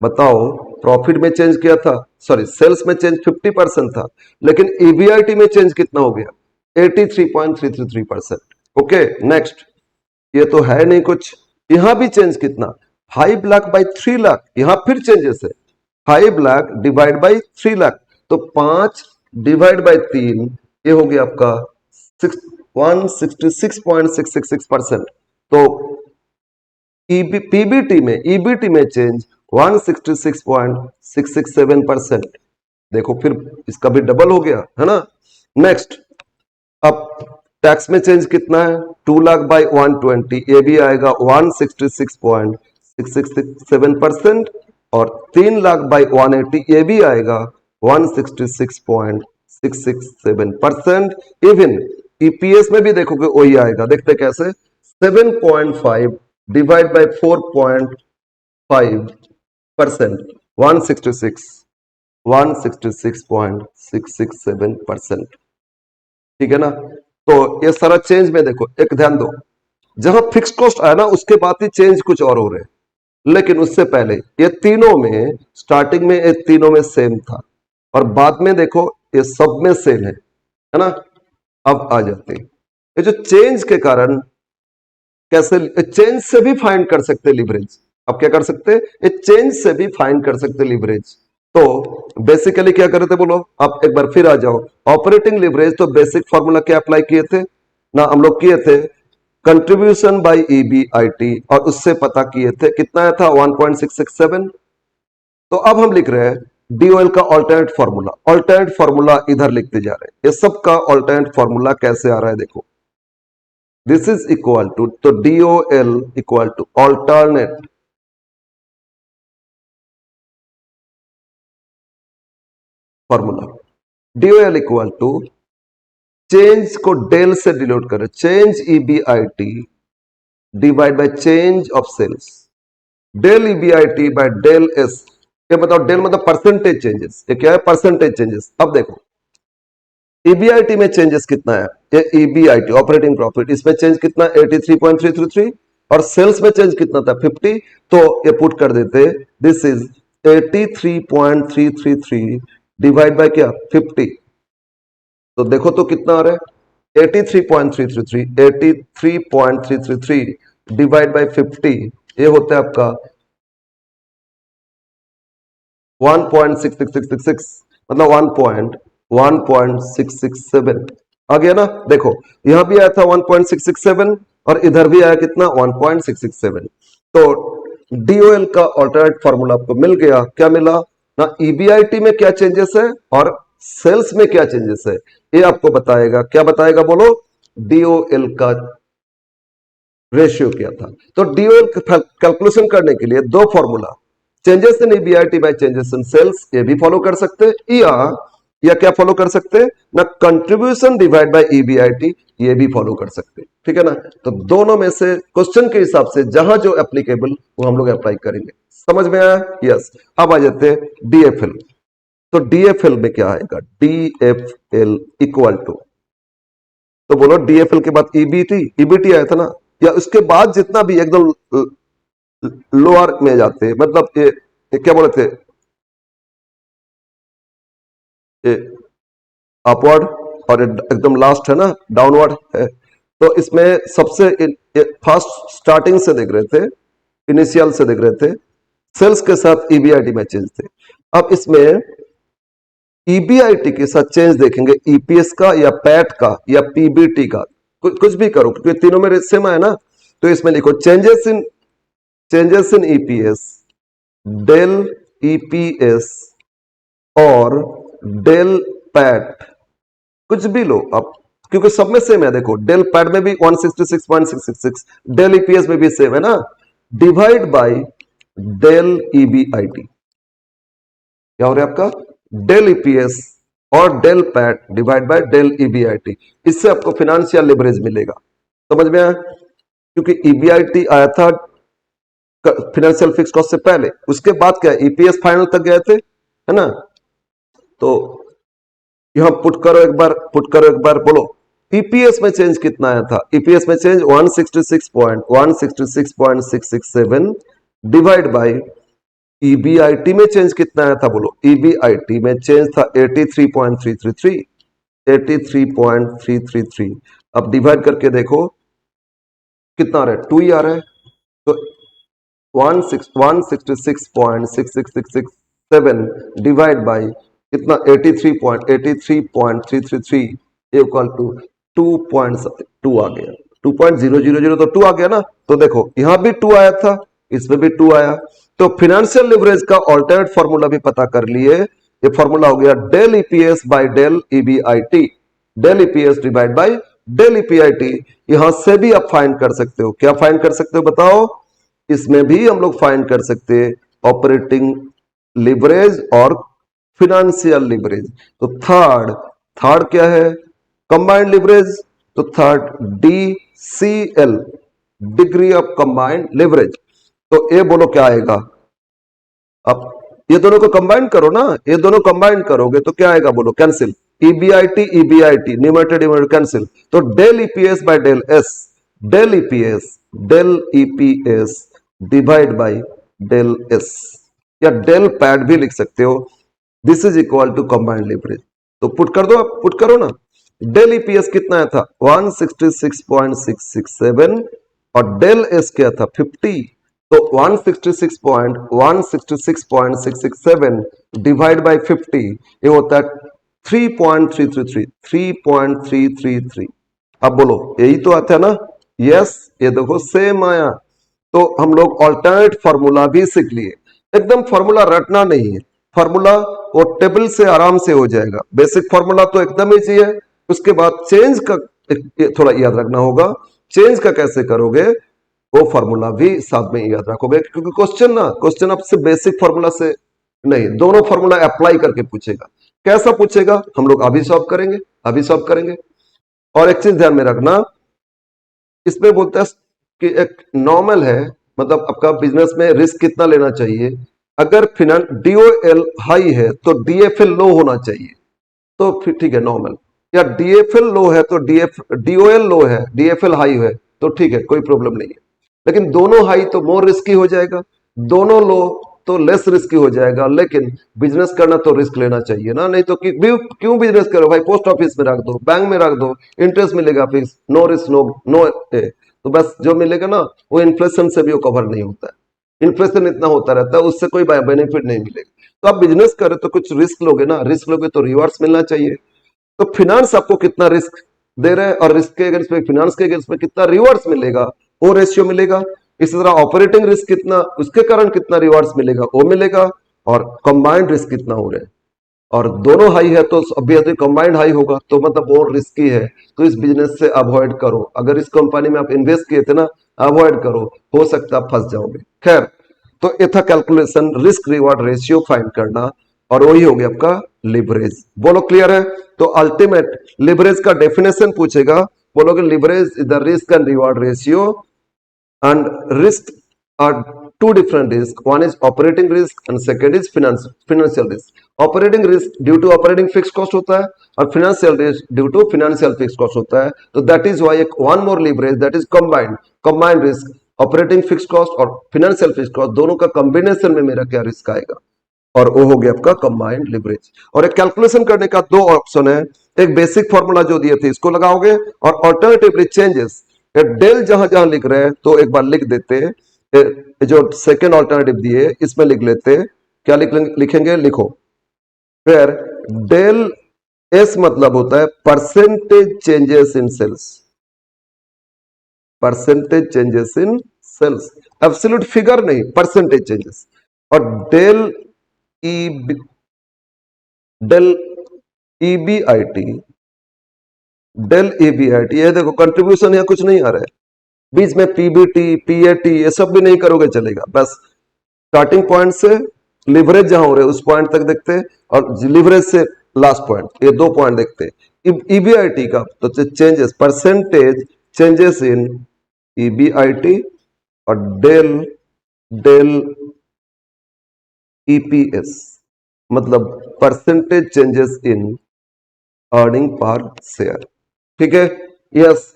बताओ प्रॉफिट में चेंज किया था, सॉरी सेल्स में चेंज 50% था, लेकिन ईबीआईटी में चेंज कितना हो गया 83.333%। ओके नेक्स्ट, ये तो है नहीं कुछ, यहां भी चेंज कितना 5 लाख बाई 3 लाख, यहां फिर चेंजेस है 5 लाख डिवाइड बाई 3 लाख, तो 5 डिवाइड बाई 3, ये हो गया आपका 166.666%। तो ईबीटी में चेंज 166.667%। देखो फिर इसका भी डबल हो गया है ना। नेक्स्ट, अब टैक्स में चेंज कितना है 2 लाख बाई 120, ये भी आएगा 166.667%, और 3 लाख बाई 180 ये भी आएगा 166.667%। इवन ईपीएस में भी देखोगे वही आएगा, देखते कैसे 7.5 डिवाइड बाई 4.5%, 166.667%। ठीक है ना। तो ये सारा चेंज में देखो, एक ध्यान दो, जहां फिक्स कॉस्ट आया ना उसके बाद ही चेंज कुछ और हो रहे हैं, लेकिन उससे पहले ये तीनों में स्टार्टिंग में ये तीनों में सेम था, और बाद में देखो ये सब में सेम है ना। अब आ जाते हैं ये जो चेंज के कारण, कैसे चेंज से भी फाइंड कर सकते हैं लिवरेज। अब क्या कर सकते हैं, ये चेंज से भी फाइंड कर सकते हैं लिवरेज। तो बेसिकली क्या करते बोलो, आप एक बार फिर आ जाओ, ऑपरेटिंग लिवरेज तो बेसिक फॉर्मूला क्या अप्लाई किए थे ना, हम लोग किए थे कंट्रीब्यूशन बाय ईबीआईटी, और उससे पता किए थे कितना था 1.667। तो अब हम लिख रहे हैं डीओएल का ऑल्टरनेट फॉर्मूला, ऑल्टरनेट फॉर्मूला इधर लिखते जा रहे हैं। ये सब का ऑल्टरनेट फॉर्मूला कैसे आ रहा है देखो, दिस इज इक्वल टू, तो DOL equal to alternate formula, DOL equal to change को डेल से डिनोट करें, change EBIT divide by change of sales, del EBIT by del S. ये बताओ, डेल मतलब परसेंटेज चेंजेस, ये क्या है परसेंटेज चेंजेस। अब देखो ईबीआईटी में चेंजेस कितना है, ये ईबीआईटी ऑपरेटिंग प्रॉफिट, इसमें चेंज कितना 83.333, और सेल्स में चेंज कितना था 50, तो ये पुट कर देते दिस इज 83.333 डिवाइड बाय क्या 50, तो देखो तो कितना आ रहा है 83.333, 83.333 डिवाइड बाय 50, ये होता है आपका 1.66666, मतलब 1.667 आ गया ना। देखो यहां भी आया था 1.667, और इधर भी आया कितना 1.667। तो डीओएल का ऑल्टरनेट फॉर्मूला आपको मिल गया। क्या मिला ना, ईबीआईटी में क्या चेंजेस है और सेल्स में क्या चेंजेस है, ये आपको बताएगा। क्या बताएगा बोलो, डीओएल का रेशियो क्या था। तो डीओएल कैलकुलेशन करने के लिए दो formula, changes in EBIT by changes in sales, ये भी फॉलो कर सकते हैं, या या क्या फॉलो कर सकते हैं ना, कंट्रीब्यूशन डिवाइड बाय ईबीआईटी, ये भी फॉलो कर सकते हैं, ठीक है ना। तो दोनों में से क्वेश्चन के हिसाब से जहां जो एप्लीकेबल वो हम लोग अप्लाई करेंगे। समझ में आया? यस। अब आ जाते हैं डीएफएल। तो डीएफएल में क्या आएगा, डीएफएल इक्वल टू, तो बोलो डीएफएल के बाद ईबीटी, ईबीटी आया था ना, या उसके बाद जितना भी एकदम लोअर में जाते हैं, मतलब ये क्या बोले थे, ये अपवर्ड, और एकदम लास्ट है ना डाउनवर्ड है। तो इसमें सबसे फर्स्ट स्टार्टिंग से देख रहे थे, इनिशियल से देख रहे थे, सेल्स के साथ ईबीआईटी में चेंज थे। अब इसमें ईबीआईटी के साथ चेंज देखेंगे, ईपीएस का या पैट का या पीबीटी का, कुछ भी करो क्योंकि तीनों में सेम है ना। तो इसमें लिखो changes in EPS, del EPS और डेल पैट, कुछ भी लो आप, क्योंकि सब में सेम है। देखो डेल पैट में भी 166.666, डेल ईपीएस में भी सेम है ना, डिवाइड बाय डेल ईबीआईटी, क्या हो रहा है आपका, डेल ईपीएस और del PAT divide by del EBIT. इससे आपको फिनेंशियल लिवरेज मिलेगा। समझ में आया? क्योंकि ईबीआईटी आया था फिनेंशियल फिक्स कॉस्ट से पहले, उसके बाद क्या ईपीएस फाइनल तक गए थे, है ना। तो यहां पुट करो एक बार, बोलो ईपीएस में चेंज कितना आया था, ईपीएस में चेंज 166.667 डिवाइड बाय ईबीआईटी में चेंज कितना आया था, बोलो ईबीआईटी में चेंज था 83.333। अब डिवाइड करके देखो कितना आ रहा है, 2 ही आ रहा है। तो 166.66667 डिवाइड बाय कितना 83.333 इक्वल टू 2.2 आ गया, 2.000 तो 2 आ गया ना। तो देखो यहां भी 2 आया था, इसमें भी 2 आया। तो फिनेंशियल लिवरेज का ऑल्टरनेट फॉर्मूला भी पता कर लिए। ये फॉर्मूला हो गया del EPS by del EBIT, del EPS divide by del EBIT. यहां से भी आप फाइंड कर सकते हो, क्या फाइंड कर सकते हो बताओ, इसमें भी हम लोग फाइंड कर सकते हैं ऑपरेटिंग लिवरेज और फिनेंशियल लिवरेज। तो थर्ड क्या है, कंबाइंड लिवरेज। तो third DCL, degree of combined leverage. तो ये बोलो क्या आएगा, अब ये दोनों को कंबाइन करो ना, ये दोनों कंबाइन करोगे तो क्या आएगा, बोलो कैंसिल, ईबीआईटी न्यूमरेटर कैंसिल। तो del EPS by del S, del EPS divide by del S, या डेल पैड भी लिख सकते हो। This is equal to combined leverage. तो पुट कर दो, आप पुट करो ना। डेल ईपीएस कितना आया था 166.667 और डेल एस क्या था 50। तो 166.667 डिवाइड बाय 50 ये होता है 3.333। अब बोलो यही तो आता है ना, यस। ये देखो सेम आया। तो हम लोग ऑल्टरनेट फॉर्मूला भी सीख लिए। एकदम फॉर्मूला रटना नहीं है, फॉर्मूला वो टेबल से आराम से हो जाएगा। बेसिक फॉर्मूला तो एकदम इजी है, उसके बाद चेंज का थोड़ा याद रखना होगा। चेंज का कैसे करोगे वो फॉर्मूला भी साथ में याद रखोगे, क्योंकि क्वेश्चन आपसे बेसिक फॉर्मूला से नहीं, दोनों फॉर्मूला अप्लाई करके पूछेगा। कैसा पूछेगा हम लोग अभी सॉल्व करेंगे। और एक चीज ध्यान में रखना, इसमें बोलता है कि एक नॉर्मल है, मतलब आपका बिजनेस में रिस्क कितना लेना चाहिए। अगर डीओएल हाई है तो डीएफएल लो होना चाहिए, तो फिर ठीक है नॉर्मल। या डीएफएल लो है तो डीओएल लो है, डीएफएल हाई है तो ठीक है, कोई प्रॉब्लम नहीं है। लेकिन दोनों हाई तो मोर रिस्की हो जाएगा, दोनों लो तो लेस रिस्की हो जाएगा। लेकिन बिजनेस करना तो रिस्क लेना चाहिए ना, नहीं तो क्यों बिजनेस करो भाई, पोस्ट ऑफिस में रख दो, बैंक में रख दो, इंटरेस्ट मिलेगा फिक्स, नो रिस्क नो तो बस जो मिलेगा ना वो इन्फ्लेशन से भी वो कवर नहीं होता है। इन्फ्लेशन इतना होता रहता है, उससे कोई बेनिफिट नहीं मिलेगा। तो आप बिजनेस करें तो कुछ रिस्क लोगे ना, रिस्क लोगे तो रिवॉर्ड्स मिलना चाहिए। तो फिनांस आपको कितना रिस्क दे रहे हैं और रिस्क के अगेंस्ट में, फिनांस के अगेंस्ट में कितना रिवॉर्ड्स मिलेगा वो रेशियो मिलेगा। इसी तरह ऑपरेटिंग रिस्क कितना, उसके कारण कितना रिवॉर्ड्स मिलेगा वो मिलेगा। और कंबाइंड रिस्क कितना हो रहा है, और दोनों हाई है तो अभी कंबाइंड हाई होगा, तो मतलब और रिस्की है, तो इस बिजनेस से अवॉइड करो। अगर इस कंपनी में आप इन्वेस्ट किए थे ना, अवॉइड करो, हो सकता है फंस जाओगे। खैर, तो ये था calculation, risk reward ratio find करना, और वही हो गया आपका लिवरेज। बोलो क्लियर है? तो अल्टीमेट लिवरेज का डेफिनेशन पूछेगा, बोलोगे leverage is the risk and reward ratio and risk are two different risks. One is operating risk and second is financial risk. Operating risk due to operating fixed cost होता है और financial risk due to financial fixed cost होता है। तो that is why एक one more leverage that is combined risk, operating fixed cost और financial fixed cost दोनों का combination में मेरा क्या risk आएगा, और वो हो गया आपका कंबाइंड लिवरेज। और एक कैलकुलेशन करने का दो ऑप्शन है, एक बेसिक फॉर्मूला जो दिए थे इसको लगाओगे और ऑल्टरनेटिवली चेंजेस डेल जहां जहां लिख रहे हैं तो एक बार लिख देते, जो सेकेंड ऑल्टरनेटिव दिए इसमें लिख लेते, क्या लिखेंगे लिखो, फिर डेल एस मतलब होता है percentage changes in sales, percentage changes in sales, absolute figure नहीं, परसेंटेज चेंजेस। और del E del EBIT, del EBIT, ये देखो कंट्रीब्यूशन यहाँ कुछ नहीं आ रहा है, बीच में पीबीटी पीएटी ये सब भी नहीं करोगे चलेगा, बस स्टार्टिंग पॉइंट से लिवरेज जहां हो रहे उस पॉइंट तक देखते और लिवरेज से लास्ट पॉइंट, ये दो पॉइंट देखते। ईबीआईटी का तो changes, percentage changes in EBIT और डेल डेल ईपीएस मतलब percentage changes in earning per share. ठीक है, यस,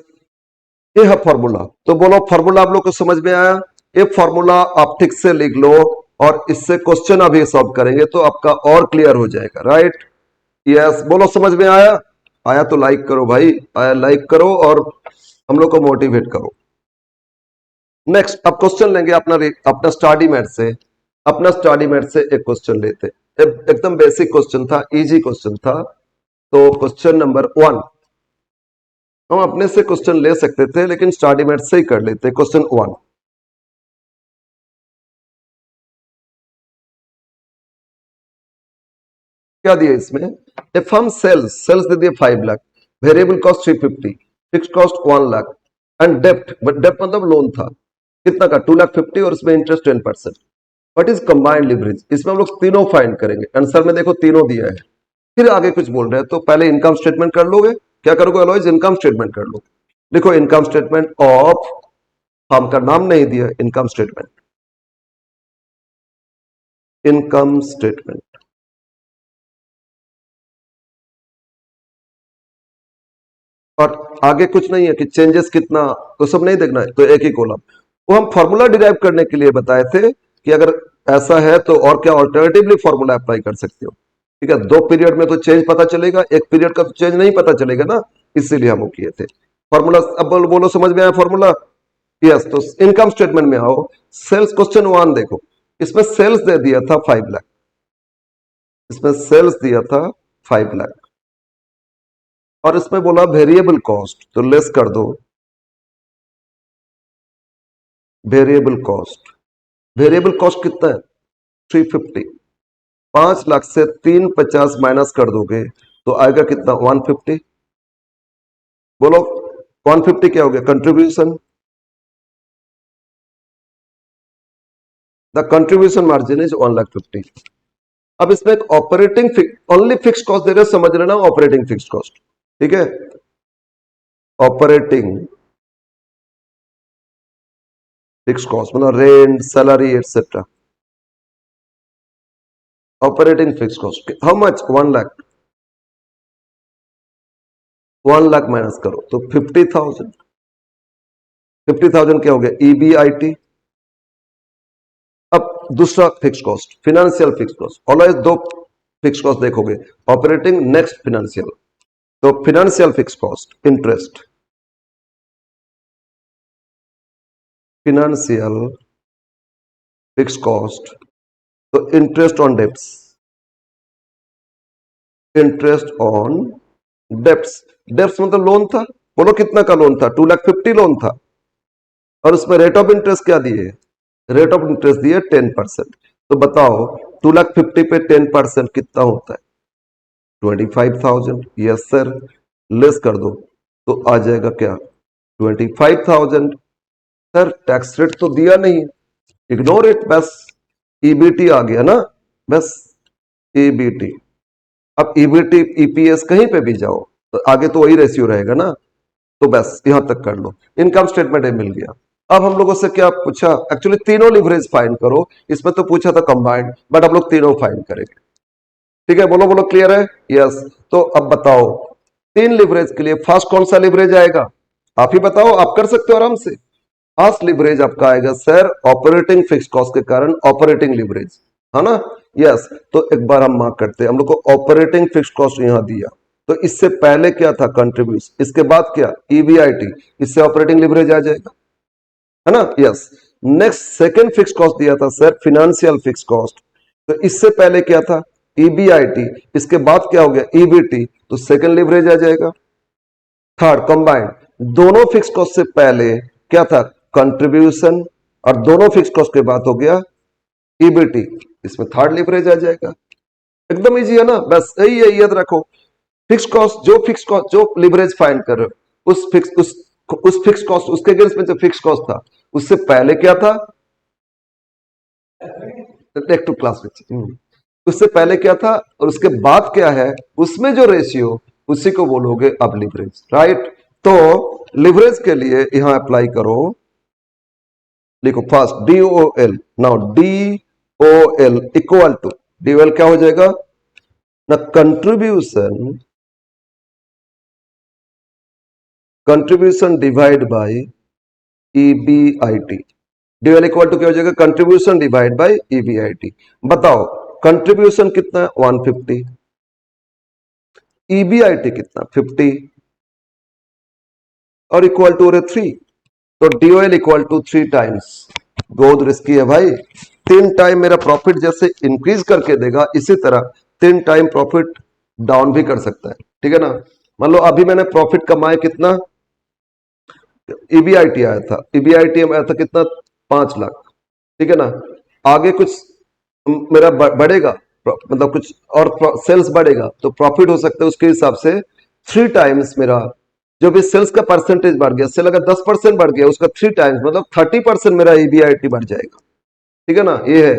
ये है फॉर्मूला। तो बोलो फॉर्मूला आप लोग को समझ में आया? ये फॉर्मूला आप ठीक से लिख लो और इससे क्वेश्चन अभी सॉल्व करेंगे तो आपका और क्लियर हो जाएगा, राइट? यस, बोलो समझ में आया? आया तो लाइक करो भाई, आया लाइक करो और हम लोग को मोटिवेट करो। नेक्स्ट अब क्वेश्चन लेंगे अपना स्टडी मैट से, अपना स्टडी मैट से एक क्वेश्चन लेते, एकदम बेसिक क्वेश्चन था, इजी क्वेश्चन था। तो क्वेश्चन नंबर 1 हम अपने से क्वेश्चन ले सकते थे लेकिन स्टडी मैट से ही कर लेते। क्वेश्चन 1, क्या दिया इसमें? ए फर्म सेल्स दे दिए 5 lakh, variable cost 350, fix cost 1 lakh and dept, but डेप्ट मतलब लोन था कितना का 2,50,000 और इसमें interest 10%। What is combined leverage? इसमें हम लोग तीनों फाइंड करेंगे, आंसर में देखो तीनों दिया है। फिर आगे कुछ बोल रहे हैं तो पहले इनकम स्टेटमेंट कर लोगे, क्या करोगे अलॉयज? इनकम स्टेटमेंट कर लो। देखो इनकम स्टेटमेंट ऑफ, फर्म का नाम नहीं दिया, इनकम स्टेटमेंट, इनकम स्टेटमेंट। और आगे कुछ नहीं है कि चेंजेस कितना, तो सब नहीं देखना है, तो एक ही कॉलम। वो हम फॉर्मूला डिराइव करने के लिए बताए थे कि अगर ऐसा है तो और क्या ऑल्टरनेटिवली फॉर्मूला अप्लाई कर सकते हो। ठीक है, 2 पीरियड में तो चेंज पता चलेगा, एक पीरियड का तो चेंज नहीं पता चलेगा ना, इसीलिए हम वो किए थे फॉर्मूला। अब बोलो समझ में आया फॉर्मूला? यस, तो इनकम स्टेटमेंट में आओ, सेल्स क्वेश्चन 1 देखो, इसमें सेल्स दे दिया था 5 लाख, इसमें सेल्स दिया था 5 लाख और इसमें बोला वेरिएबल कॉस्ट, तो लेस कर दो वेरिएबल कॉस्ट। वेरिएबल कॉस्ट कितना है? 350। 5 लाख से 350 माइनस कर दोगे तो आएगा कितना? 150। बोलो 150 क्या हो गया? Contribution, the contribution margin is 1,50,000। अब इसमें एक ऑपरेटिंग ओनली फिक्स कॉस्ट दे रहे, समझ लेना ऑपरेटिंग फिक्स कॉस्ट। ठीक है, ऑपरेटिंग फिक्स कॉस्ट मतलब rent, salary etcetera. Operating fix cost how much? 1 lakh. 1 lakh minus करो तो 50,000। 50,000 क्या हो गया? ईबीआईटी। अब दूसरा fix cost, financial fix cost, always 2 fix cost देखोगे, ऑपरेटिंग नेक्स्ट फिनेंशियल। तो financial fix cost interest, financial fix cost, तो interest on debts, interest on debts. Debts मतलब लोन था, बोलो कितना का लोन था? 2,50,000 लोन था और उसमें रेट ऑफ इंटरेस्ट क्या दिए? रेट ऑफ इंटरेस्ट दिए 10%। तो बताओ 2,50,000 पे 10% कितना होता है? 25,000। यस सर, लेस कर दो तो आ जाएगा क्या? 25,000। सर टैक्स रेट तो दिया नहीं, इग्नोर इट, बस ईबीटी आ गया ना, बस ईबीटी। अब ईबीटी ईपीएस कहीं पे भी जाओ तो आगे तो वही रेशियो रहेगा ना, तो बस यहां तक कर लो। इनकम स्टेटमेंट मिल गया। अब हम लोगों से क्या पूछा, एक्चुअली तीनों लिवरेज फाइंड करो, इसमें तो पूछा था कंबाइंड, बट हम लोग तीनों फाइंड करेंगे। ठीक है, बोलो बोलो, क्लियर है? यस। तो अब बताओ तीन लिवरेज के लिए फर्स्ट कौन सा लिवरेज आएगा, आप ही बताओ, आप कर सकते हो आराम से। फर्स्ट लिवरेज आपका आएगा सर ऑपरेटिंग फिक्स कॉस्ट के कारण ऑपरेटिंग लिवरेज, है ना? यस। तो एक बार हम मार्क करते हैं, हम लोग को ऑपरेटिंग फिक्स कॉस्ट यहां दिया, तो इससे पहले क्या था कंट्रीब्यूशन, इसके बाद क्या ईबीआईटी, इससे ऑपरेटिंग लिवरेज आ जाएगा, है ना? Yes. Next second fix cost दिया था सर फिनेंशियल फिक्स कॉस्ट, तो इससे पहले क्या था ईबीआईटी, इसके बाद क्या हो गया ईबीटी, तो सेकंड लिवरेज आ जाएगा। थर्ड कंबाइंड, दोनों फिक्स कॉस्ट से पहले क्या था कंट्रीब्यूशन, और दोनों फिक्स कॉस्ट के बाद हो गया ईबीटी, इसमें थर्ड लिवरेज आ जाएगा। एकदम इजी है ना, बस यही है, याद रखो। फिक्स कॉस्ट जो लिवरेज फाइंड कर रहे हो उस फिक्स कॉस्ट, उसके अगेंस्ट में जो फिक्स कॉस्ट था उससे पहले क्या था, एक टू क्लास में उससे पहले क्या था और उसके बाद क्या है, उसमें जो रेशियो उसी को बोलोगे अब लिवरेज, राइट? तो लिवरेज के लिए यहां अप्लाई करो, लिखो first DOL, now DOL equal to, DOL क्या हो जाएगा ना, contribution divide by EBIT। DOL equal to क्या हो जाएगा, कंट्रीब्यूशन डिवाइड बाय EBIT। बताओ कंट्रीब्यूशन कितना है 150, EBIT कितना 50, और इक्वल टू 3, तो DOL इक्वल टू 3 टाइम्स। बहुत रिस्की है भाई, 3 टाइम मेरा प्रॉफिट जैसे इंक्रीज करके देगा, इसी तरह 3 टाइम प्रॉफिट डाउन भी कर सकता है, ठीक है ना? मान लो अभी मैंने प्रॉफिट कमाए कितना, ईबीआईटी आया था, ईबीआईटी आया था कितना 5 लाख, ठीक है ना? आगे कुछ मेरा बढ़ेगा, मतलब कुछ और सेल्स बढ़ेगा तो प्रॉफिट हो सकता है उसके हिसाब से 3 टाइम्स मेरा, जो भी सेल्स का परसेंटेज बढ़ गया, सेल अगर 10% बढ़ गया उसका 3 टाइम्स मतलब 30% मेरा ईबीआईटी बढ़ जाएगा, ठीक है ना? ये है,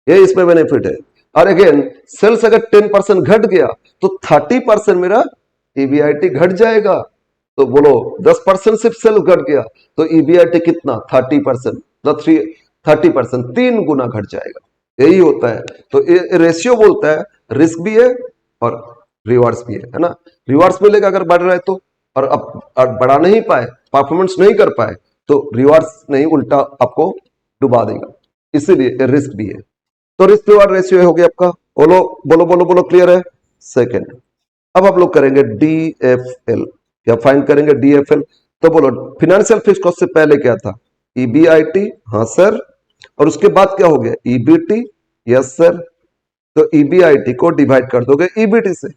ये इसमें बेनिफिट है। और अगेन सेल्स अगर 10% घट गया तो 30% मेरा ईबीआईटी घट जाएगा। तो बोलो 10% सिर्फ सेल्स घट गया तो ईबीआईटी कितना 30%, 30%, 3 गुना घट जाएगा। यही होता है, तो ये रेशियो बोलता है रिस्क भी है और रिवार्ड्स भी है ना? रिवार्ड्स मिलेगा अगर बढ़ रहा है तो, और अब बढ़ा नहीं पाए, परफॉर्मेंस नहीं कर पाए तो रिवार्ड्स नहीं, उल्टा आपको डुबा देगा, इसीलिए रिस्क भी है। तो रिस्क रिवार्ड रेशियो हो गया आपका, बोलो बोलो बोलो बोलो, क्लियर है? सेकेंड, अब आप लोग करेंगे DFL, क्या फाइंड करेंगे DFL, तो बोलो फिनेंशियल फिक्स कॉस्ट से पहले क्या था EBIT, हाँ सर, और उसके बाद क्या हो गया EBT, यस सर। तो EBIT को डिवाइड कर दोगे EBT से,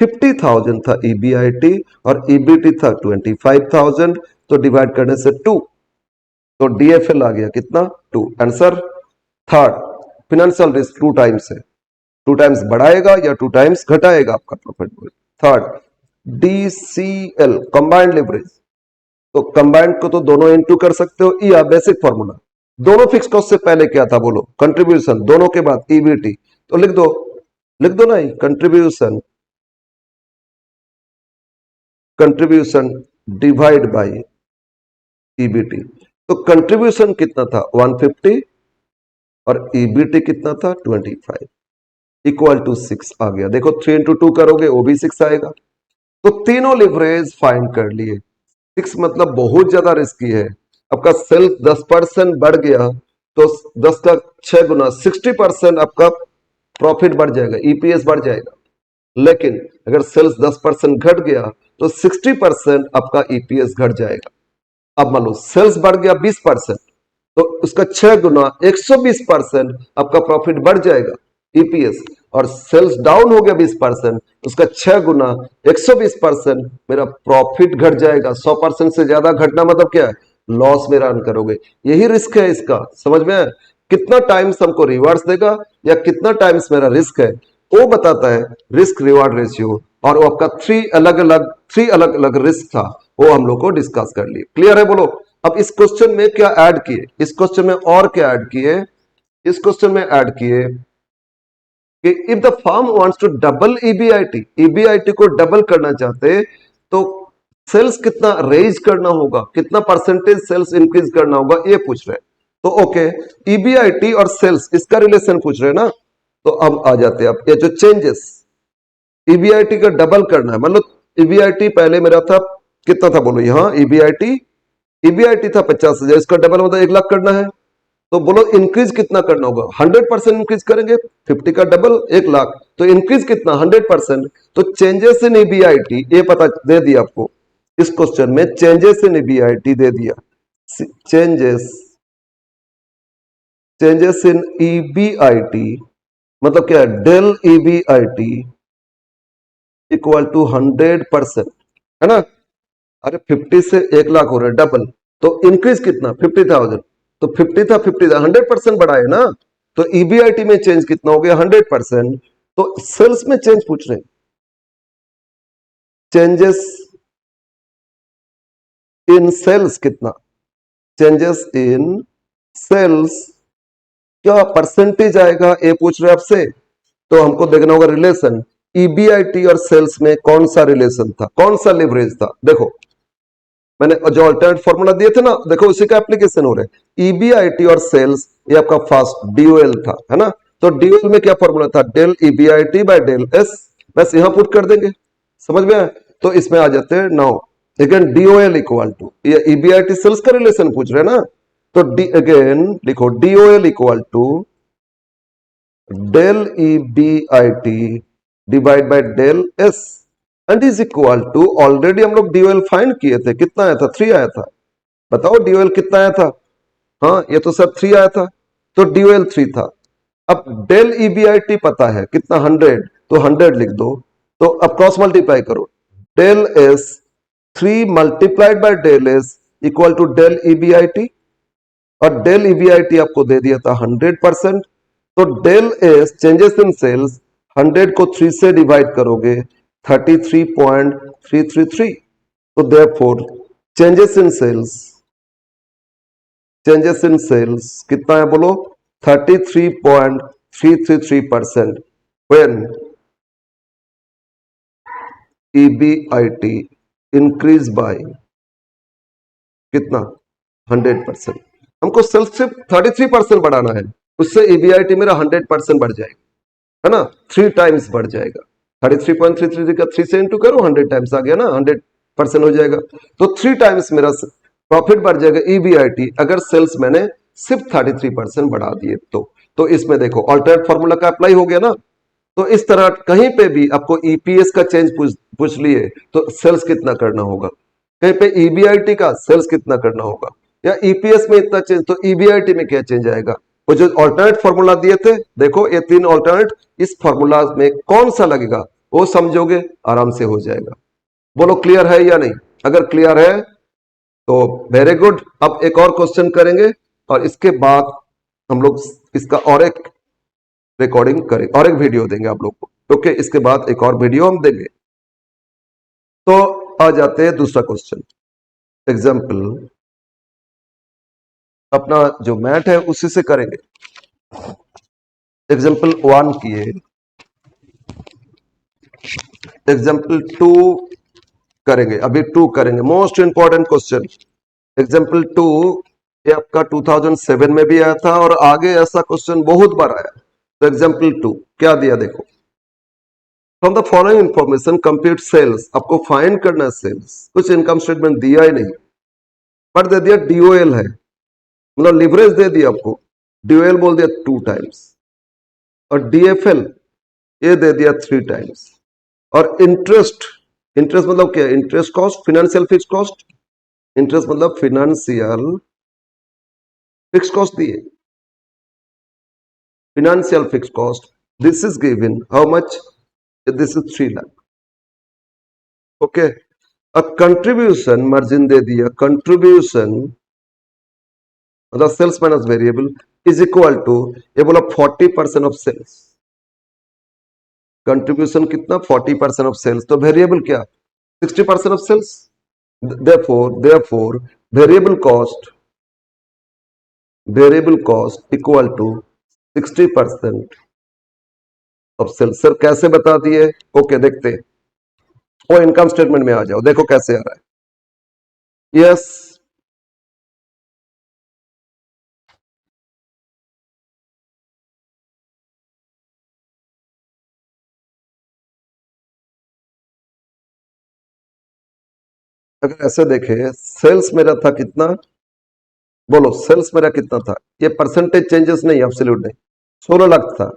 50,000 था EBIT और EBT था 25,000, तो डिवाइड करने से 2, तो DFL आ गया कितना 2। Answer third, financial risk 2 times है, 2 टाइम्स बढ़ाएगा या 2 टाइम्स घटाएगा आपका profit. Third DCL combined leverage, तो कंबाइंड को तो दोनों इनटू कर सकते हो, या बेसिक फॉर्मूला, दोनों फिक्स कॉस्ट से पहले क्या था बोलो कंट्रीब्यूशन, दोनों के बाद EBT, तो लिख दो ना, कंट्रीब्यूशन डिवाइड बाय EBT। तो कंट्रीब्यूशन कितना था 150 और EBT कितना था 25, इक्वल टू 6 आ गया। देखो 3 इंटू 2 करोगे वो भी 6 आएगा। तो तीनों लिवरेज फाइंड कर लिए। 6 मतलब बहुत ज्यादा रिस्की है। आपका सेल्स 10% बढ़ गया तो 10 का 6 गुना 60% आपका प्रॉफिट बढ़ जाएगा, ईपीएस बढ़ जाएगा। लेकिन अगर सेल्स 10% घट गया तो 60% आपका ईपीएस घट जाएगा। अब मान लो सेल्स बढ़ गया 20%, तो उसका 6 गुना 120% आपका प्रॉफिट बढ़ जाएगा ईपीएस, और सेल्स डाउन हो गया 20%, उसका 6 गुना 120% मेरा प्रॉफिट घट जाएगा। 100% से ज्यादा घटना मतलब क्या है, लॉस में रन करोगे। यही रिस्क है इसका, समझ में आया? कितना टाइम्स हमको रिवर्स देगा या कितना टाइम्स मेरा रिस्क है, वो बताता है रिस्क रिवार्ड रेशियो। और वो आपका थ्री अलग अलग रिस्क था, वो हम लोग को डिस्कस कर लिए। क्लियर है बोलो? अब इस क्वेश्चन में क्या ऐड किए, इस क्वेश्चन में और क्या ऐड किए, इस क्वेश्चन में ऐड किए कि if the firm wants to double EBIT, EBIT को डबल करना चाहते तो सेल्स कितना रेज करना होगा, कितना परसेंटेज सेल्स इंक्रीज करना होगा, ये पूछ रहे हैं। तो ओके, ईबीआईटी और सेल्स इसका रिलेशन पूछ रहे हैं ना, तो अब आ जाते हैं। अब ये जो चेंजेस, ईबीआईटी का डबल करना है, मतलब ईबीआईटी पहले मेरा था कितना था बोलो, यहाँ ईबीआईटी ईबीआईटी था 50,000, इसका डबल मतलब 1 लाख करना है। तो बोलो इंक्रीज कितना करना होगा, 100% इंक्रीज करेंगे, 50 का डबल 1 लाख, तो इंक्रीज कितना 100%। तो चेंजेस इन ईबीआईटी ये पता दे दिया आपको इस क्वेश्चन में, चेंजेस इन ईबीआईटी दे दिया, चेंजेस चेंजेस इन ईबीआईटी मतलब क्या है, डेल ईबीआईटी इक्वल टू 100%, है ना। अरे 50 से 1 लाख हो रहा है डबल, तो इंक्रीज कितना 50,000, तो 50 था 50 था 100% बढ़ा है ना, तो ईबीआईटी में चेंज कितना हो गया 100%। तो सेल्स में चेंज पूछ रहे हैं, चेंजेस इन सेल्स कितना, चेंजेस इन सेल्स क्या परसेंटेज आएगा ये पूछ रहे हैं आपसे। तो हमको देखना होगा रिलेशन, ईबीआईटी और सेल्स में कौन सा रिलेशन था, कौन सा लिवरेज था। देखो मैंने जो अल्टरनेट फॉर्मूला दिए थे ना, देखो उसी का एप्लीकेशन हो रहा है। ईबीआईटी और सेल्स ये आपका फर्स्ट डीओएल था, है ना। तो डीओएल में क्या फॉर्मूला था, del EBIT by del S, बस यहां पुट कर देंगे, समझ में आया। तो इसमें आ जाते हैं now again DOL equal to, ये ईबीआईटी सेल्स का रिलेशन पूछ रहे हैं ना, तो डी अगेन लिखो DOL equal to del EBIT divide by del S and is equal to, already हम लोग डीओएल फाइंड किए थे, कितना आया था 3 आया था, बताओ डीओएल कितना आया था। हाँ ये तो सर 3 आया था, तो डीओएल 3 था। अब डेल ईबीआईटी पता है कितना 100, तो 100 लिख दो। तो अब क्रॉस मल्टीप्लाई करो, del S 3 multiplied by del S equal to del EBIT, और डेल ईबीआईटी आपको दे दिया था 100%। तो del S changes in sales 100 को 3 से डिवाइड करोगे 33.333। तो therefore changes in sales, changes in sales कितना है बोलो 33.333% व्हेन ईबीआईटी इंक्रीज बाय कितना 100%। हमको सेल्स सिर्फ 33% बढ़ाना है, उससे ईबीआईटी मेरा 100% बढ़ जाएगा, है ना, 3 टाइम्स बढ़ जाएगा। 33.33 का 3 से इंटू करो 100 टाइम्स आ गया ना, 100% हो जाएगा। तो 3 टाइम्स मेरा प्रॉफिट बढ़ जाएगा ईबीआईटी, अगर सेल्स मैंने सिर्फ 33% बढ़ा दिए तो इसमें देखो अल्टरनेट फॉर्मूला का अप्लाई हो गया ना। तो इस तरह कहीं पे भी आपको ईपीएस का चेंज पूछ लिए तो सेल्स कितना करना होगा, कहीं पे ईबीआईटी का सेल्स कितना करना होगा, या ईपीएस में इतना चेंज तो ईबीआईटी में क्या चेंज आएगा। वो जो अल्टरनेट फॉर्मूला दिए थे, देखो ये 3 अल्टरनेट, इस फॉर्मूला में कौन सा लगेगा वो समझोगे आराम से हो जाएगा। बोलो क्लियर है या नहीं, अगर क्लियर है तो वेरी गुड। अब एक और क्वेश्चन करेंगे और इसके बाद हम लोग इसका और एक रिकॉर्डिंग करें और एक वीडियो देंगे आप लोग को, ओके। इसके बाद एक और वीडियो हम देंगे। तो आ जाते हैं दूसरा क्वेश्चन, एग्जाम्पल अपना जो मैथ है उसी से करेंगे। एग्जाम्पल 1 किए, एग्जाम्पल 2 करेंगे, अभी 2 करेंगे, मोस्ट इंपॉर्टेंट क्वेश्चन। एग्जाम्पल 2 ये आपका 2007 में भी आया था और आगे ऐसा क्वेश्चन बहुत बार आया। तो एग्जाम्पल 2 क्या दिया देखो, from the following information compute sales, आपको फाइंड करना है सेल्स, कुछ इनकम स्टेटमेंट दिया ही नहीं, पर दे दिया डीओएल है, मतलब लिवरेज दे दिया आपको, डीओएल बोल दिया 2 टाइम्स, और डीएफएल ये दे दिया 3 टाइम्स, और इंटरेस्ट, इंटरेस्ट मतलब क्या, interest cost financial fix cost, interest मतलब फिनेंशियल फिक्स कॉस्ट दिए, financial fix cost, this is given how much, this is 3 lakh, okay. अब कंट्रीब्यूशन मार्जिन दे दिया, कंट्रीब्यूशन मतलब sales minus variable is equal to, ये बोला 40% ऑफ सेल्स, कंट्रीब्यूशन कितना 40% of sales, तो वेरिएबल क्या 60% of sales, therefore variable cost equal to 60% of sales. Sir कैसे बता दिए? ओके देखते हैं। वो इनकम स्टेटमेंट में आ जाओ, देखो कैसे आ रहा है। यस, अगर ऐसे देखे, सेल्स मेरा था कितना, बोलो सेल्स मेरा कितना था? ये परसेंटेज चेंजेस नहीं, एब्सोल्यूट नहीं। 16 लाख था,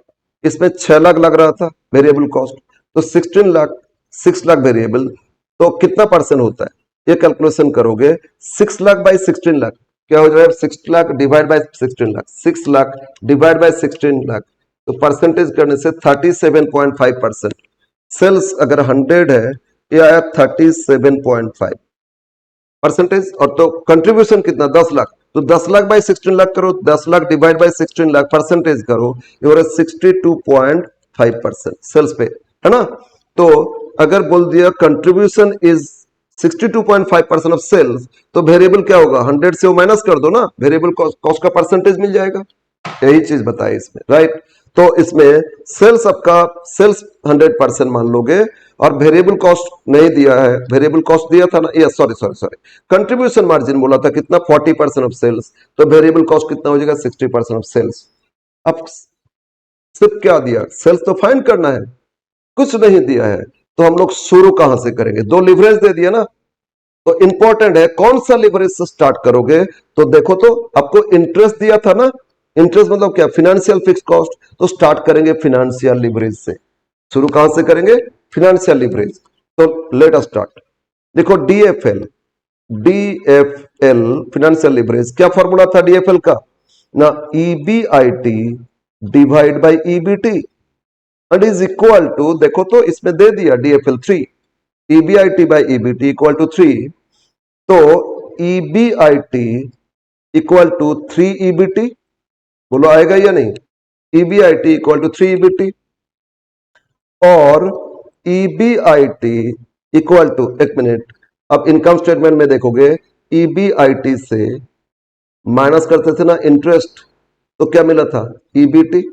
इसमें 6 लाख लग रहा था वेरिएबल कॉस्ट, तो 16 लाख, 6 लाख वेरिएबल, तो कितना परसेंट होता है? ये कैलकुलेशन करोगे, 6 लाख बाई 16 लाख क्या हो जाएगा? 6 lakh divide by 16 lakh, 6 lakh divide by 16 lakh, तो परसेंटेज करने से 37.5%। सेल्स अगर 100 है, ये आया 37.5% और तो कंट्रीब्यूशन कितना? 10 लाख, तो 10 लाख बाई 16 लाख करो, 10 lakh divide by 16 lakh, percentage करो, ये 62.5% सेल्स पे, है ना? तो अगर बोल दिया कंट्रीब्यूशन इज 62.5% ऑफ सेल्स, तो वेरिएबल क्या होगा? 100 से वो माइनस कर दो ना, वेरिएबल कॉस्ट का परसेंटेज मिल जाएगा। यही चीज बताई इसमें, राइट? तो इसमें सेल्स आपका, सेल्स 100% मान लोगे, और वेरिएबल कॉस्ट नहीं दिया है, वेरिएबल कॉस्ट दिया था ना, ये sorry sorry sorry, contribution margin बोला था कितना? 40% ऑफ सेल्स, तो वेरिएबल कॉस्ट कितना हो जाएगा? 60% ऑफ सेल्स। अब सिर्फ क्या दिया? सेल्स तो फाइंड करना है, कुछ नहीं दिया है, तो हम लोग शुरू कहां से करेंगे? दो लिवरेज दे दिया ना, तो इंपॉर्टेंट है कौन सा लिवरेज से स्टार्ट करोगे। तो देखो, तो आपको इंटरेस्ट दिया था ना, इंटरेस्ट मतलब क्या? फाइनेंशियल फिक्स कॉस्ट, तो स्टार्ट करेंगे फाइनेंशियल लिवरेज से। शुरू कहां से करेंगे? Financial leverage. तो लेट अस स्टार्ट। देखो डीएफएल, डीएफएल फाइनेंशियल लिवरेज, क्या फॉर्मूला था डीएफएल का ना? EBIT divide by EBT and is equal to, देखो तो इसमें दे दिया DFL 3, EBIT by EBT equal to 3, तो ईबीआईटी इक्वल टू 3 ईबीटी, बोलो आएगा या नहीं? ईबीआईटी इक्वल टू 3 ईबीटी, और ईबीआईटी इक्वल टू, एक मिनट, अब इनकम स्टेटमेंट में देखोगे, ईबीआईटी से माइनस करते थे ना इंटरेस्ट, तो क्या मिला था? EBT,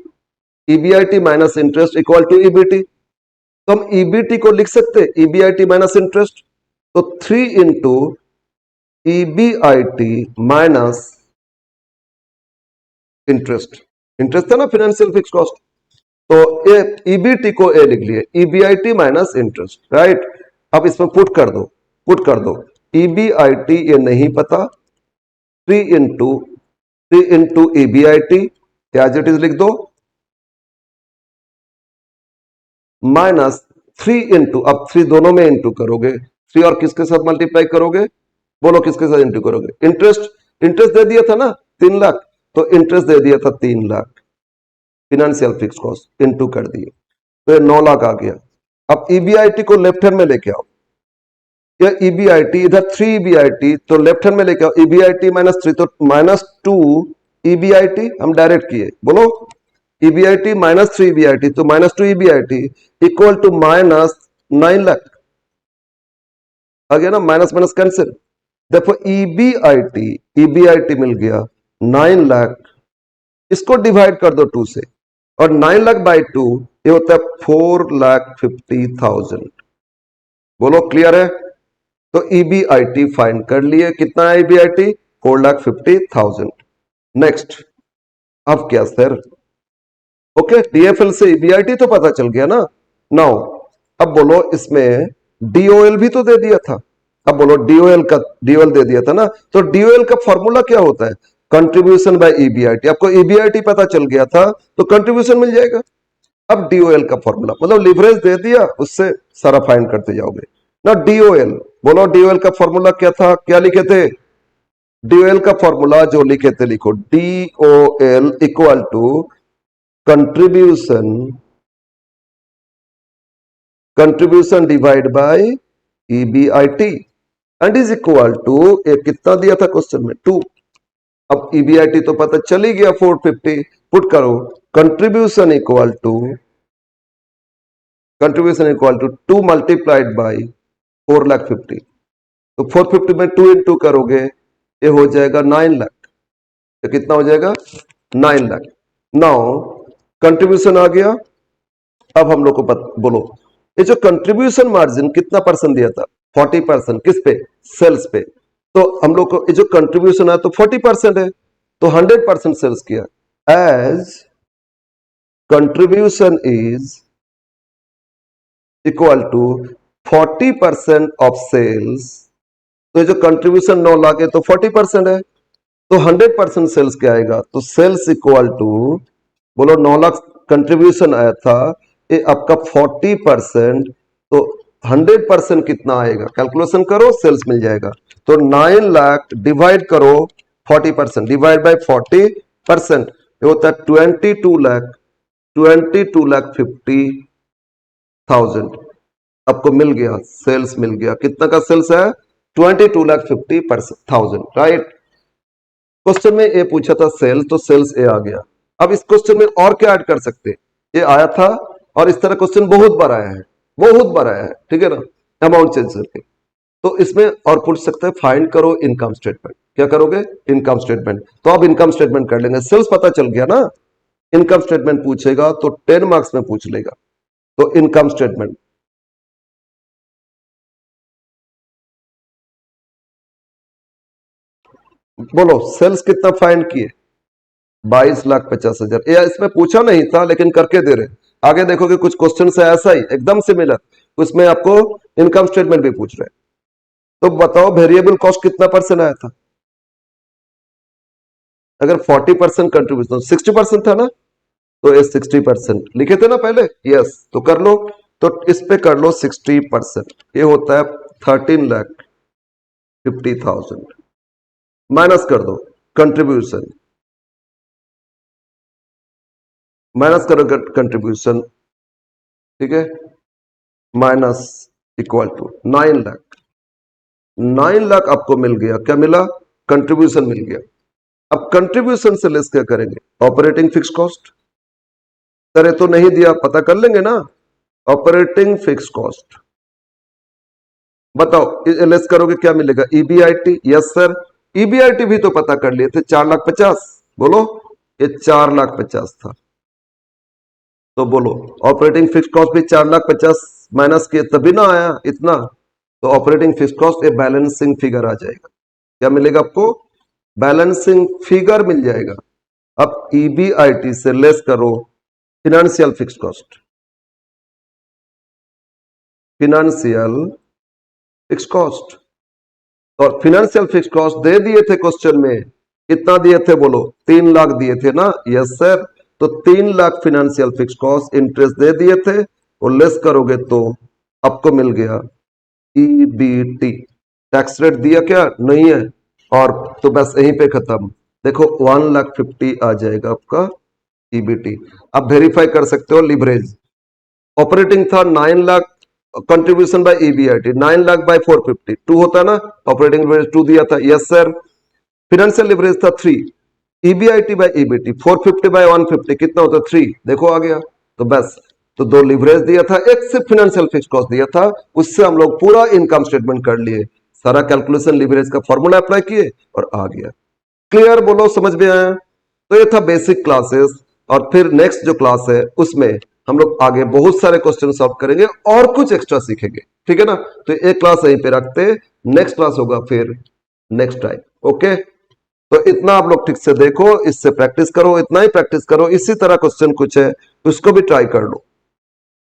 EBIT minus interest equal to EBT, तो हम ईबीटी को लिख सकते ईबीआईटी माइनस इंटरेस्ट, तो 3 into EBIT minus interest, interest था ना फाइनेंशियल फिक्स कॉस्ट, तो ए ईबीटी को ए लिख लिए, ईबीआईटी माइनस इंटरेस्ट, राइट? अब इसमें पुट कर दो, पुट कर दो, ईबीआईटी ये नहीं पता, 3 into EBIT as it is लिख दो, माइनस 3 इंटू, अब 3 दोनों में इंटू करोगे, 3 और किसके साथ मल्टीप्लाई करोगे? बोलो किसके साथ इंटू करोगे? इंटरेस्ट, इंटरेस्ट दे दिया था ना 3 लाख, तो इंटरेस्ट दे दिया था 3 lakh, financial fix cost into कर दिए, तो ये 9 लाख आ गया। अब ईबीआईटी को लेफ्ट हैंड में लेके आओ, या ईबीआईटी इधर 3 ईबीआईटी, तो लेफ्ट हैंड में लेके आओ, ईबीआईटी माइनस 3, तो -2 ईबीआईटी हम डायरेक्ट किए, बोलो ईबीआईटी माइनस 3 ईबीआईटी, तो -2 ईबीआईटी इक्वल टू -9 लाख आ गया ना, माइनस माइनस कैंसिल। देखो ईबीआईटी, ईबीआईटी मिल गया 9 लाख, इसको डिवाइड कर दो 2 से, और 9 लाख बाई 2 ये होता है 4,50,000। बोलो क्लियर है? तो ईबीआईटी फाइंड कर लिए, कितना है ईबीआईटी? 4,50,000। नेक्स्ट, अब क्या सर? ओके, डीएफएल से ईबीआईटी तो पता चल गया ना। नाउ अब बोलो इसमें डीओएल भी तो दे दिया था, अब बोलो डीओएल का, डीओएल दे दिया था ना, तो डीओएल का फॉर्मूला क्या होता है? Contribution by EBIT. आपको ईबीआईटी पता चल गया था तो कंट्रीब्यूशन मिल जाएगा। अब डीओएल का फॉर्मूला, मतलब लिवरेज दे दिया, उससे सारा फाइंड करते जाओगे ना। डीओएल, बोलो डीओएल का फॉर्मूला क्या था? क्या लिखे थे? डीओएल का फॉर्मूला जो लिखे थे लिखो, DOL equal to contribution, contribution divide by EBIT and is equal to, एक कितना दिया था क्वेश्चन में? 2। अब ईबीआईटी तो पता चल ही गया 450, पुट करो contribution equal to, contribution equal to 2 multiplied by 4,50,000, तो 450 में 2 इंटू करोगे, ये हो जाएगा 9 लाख, तो कितना हो जाएगा? 9 लाख। नाउ कंट्रीब्यूशन आ गया, अब हम लोग को बोलो ये जो कंट्रीब्यूशन मार्जिन कितना परसेंट दिया था, 40%, किस पे, सेल्स पे। तो हम लोग को ये जो कंट्रीब्यूशन है तो 40% है, तो 100% सेल्स किया। As contribution is equal to 40% of sales, तो ये जो कंट्रीब्यूशन 9 लाख है तो 40% है, तो 100% सेल्स क्या आएगा, तो सेल्स इक्वल टू, बोलो 9 लाख कंट्रीब्यूशन आया था, ये आपका 40%, तो 100% कितना आएगा, कैलकुलेशन करो, सेल्स मिल जाएगा। तो 9 लाख डिवाइड करो 40%, डिवाइड बाय 40%, ये होता है 22,50,000 आपको मिल गया, सेल्स मिल गया। कितना का सेल्स है, 22,50,000, राइट। क्वेश्चन में ए पूछा था सेल, तो सेल्स ए आ गया। अब इस क्वेश्चन में और क्या ऐड कर सकते, ये आया था, और इस तरह क्वेश्चन बहुत बार आया है, बहुत बार आया है, ठीक है ना, अमाउंट चेंज करके। तो इसमें और पूछ सकते हैं फाइंड करो इनकम स्टेटमेंट, क्या करोगे, इनकम स्टेटमेंट। तो अब इनकम स्टेटमेंट कर लेंगे, सेल्स पता चल गया ना, इनकम स्टेटमेंट पूछेगा तो 10 मार्क्स में पूछ लेगा। तो इनकम स्टेटमेंट, बोलो सेल्स कितना फाइंड किए, 22,50,000। या इसमें पूछा नहीं था लेकिन करके दे रहे, आगे देखोगे कुछ क्वेश्चन से ऐसा ही एकदम सिमिलर, उसमें आपको इनकम स्टेटमेंट भी पूछ रहे। तो बताओ वेरिएबल कॉस्ट कितना परसेंट आया था, अगर 40% कंट्रीब्यूशन, 60% था ना, तो ये 60% लिखे थे ना पहले, यस, तो कर लो, तो इस पे कर लो 60%, ये होता है 13,50,000, माइनस कर दो कंट्रीब्यूशन, माइनस करो कंट्रीब्यूशन, ठीक है, minus equal to 9 lakh, 9 lakh आपको मिल गया, क्या मिला, कंट्रीब्यूशन मिल गया। अब कंट्रीब्यूशन से लेस क्या करेंगे, ऑपरेटिंग फिक्स कॉस्ट, करे तो नहीं दिया, पता कर लेंगे ना, ऑपरेटिंग फिक्स कॉस्ट, बताओ लेस करोगे क्या मिलेगा, ईबीआईटी, यस सर, ईबीआईटी भी तो पता कर लिए थे, 4,50,000, बोलो, ये 4,50,000 था, तो बोलो ऑपरेटिंग फिक्स कॉस्ट भी 4,50,000 माइनस किए तभी ना आया इतना, तो ऑपरेटिंग फिक्स कॉस्ट ये बैलेंसिंग फिगर आ जाएगा, क्या मिलेगा आपको, बैलेंसिंग फिगर मिल जाएगा। अब ईबीआईटी से लेस करो financial fix cost, financial fix cost, और फिनेंशियल फिक्स कॉस्ट दे दिए थे क्वेश्चन में, कितना दिए थे बोलो, 3 लाख दिए थे ना, यस सर, तो 3 lakh financial fix cost interest दे दिए थे, और लेस करोगे तो आपको मिल गया ईबीटी। टैक्स रेट दिया क्या, नहीं है, और तो बस यहीं पे खत्म, देखो 1,50,000 आ जाएगा आपका ईबीटी। अब वेरीफाई कर सकते हो लिवरेज, ऑपरेटिंग था 9 lakh, contribution by EBIT 9 lakh by 450, 2 होता है ना, ऑपरेटिंग लिवरेज 2 दिया था, यस सर। फिनेंशियल लिवरेज था 3, ईबीआईटी बाय ईबीटी 450 बाय 150 कितना होता है, 3, देखो आ गया, तो बस, तो 2 लिवरेज दिया था, एक सिर्फ फिनेंशियल फिक्स कॉस्ट दिया था, उससे हम लोग पूरा इनकम स्टेटमेंट कर लिए, सारा कैलकुलेशन लिवरेज का फॉर्मूला अप्लाई किए और आ गया। क्लियर, बोलो समझ में आया। तो ये था बेसिक क्लासेस, और फिर नेक्स्ट जो क्लास है उसमें हम लोग आगे बहुत सारे क्वेश्चन सॉल्व करेंगे और कुछ एक्स्ट्रा सीखेंगे, ठीक है ना। तो एक क्लास यहीं पे रखते, नेक्स्ट क्लास होगा फिर नेक्स्ट टाइम, ओके। तो इतना आप लोग ठीक से देखो, इससे प्रैक्टिस करो, इतना ही प्रैक्टिस करो, इसी तरह क्वेश्चन कुछ है उसको भी ट्राई कर लो।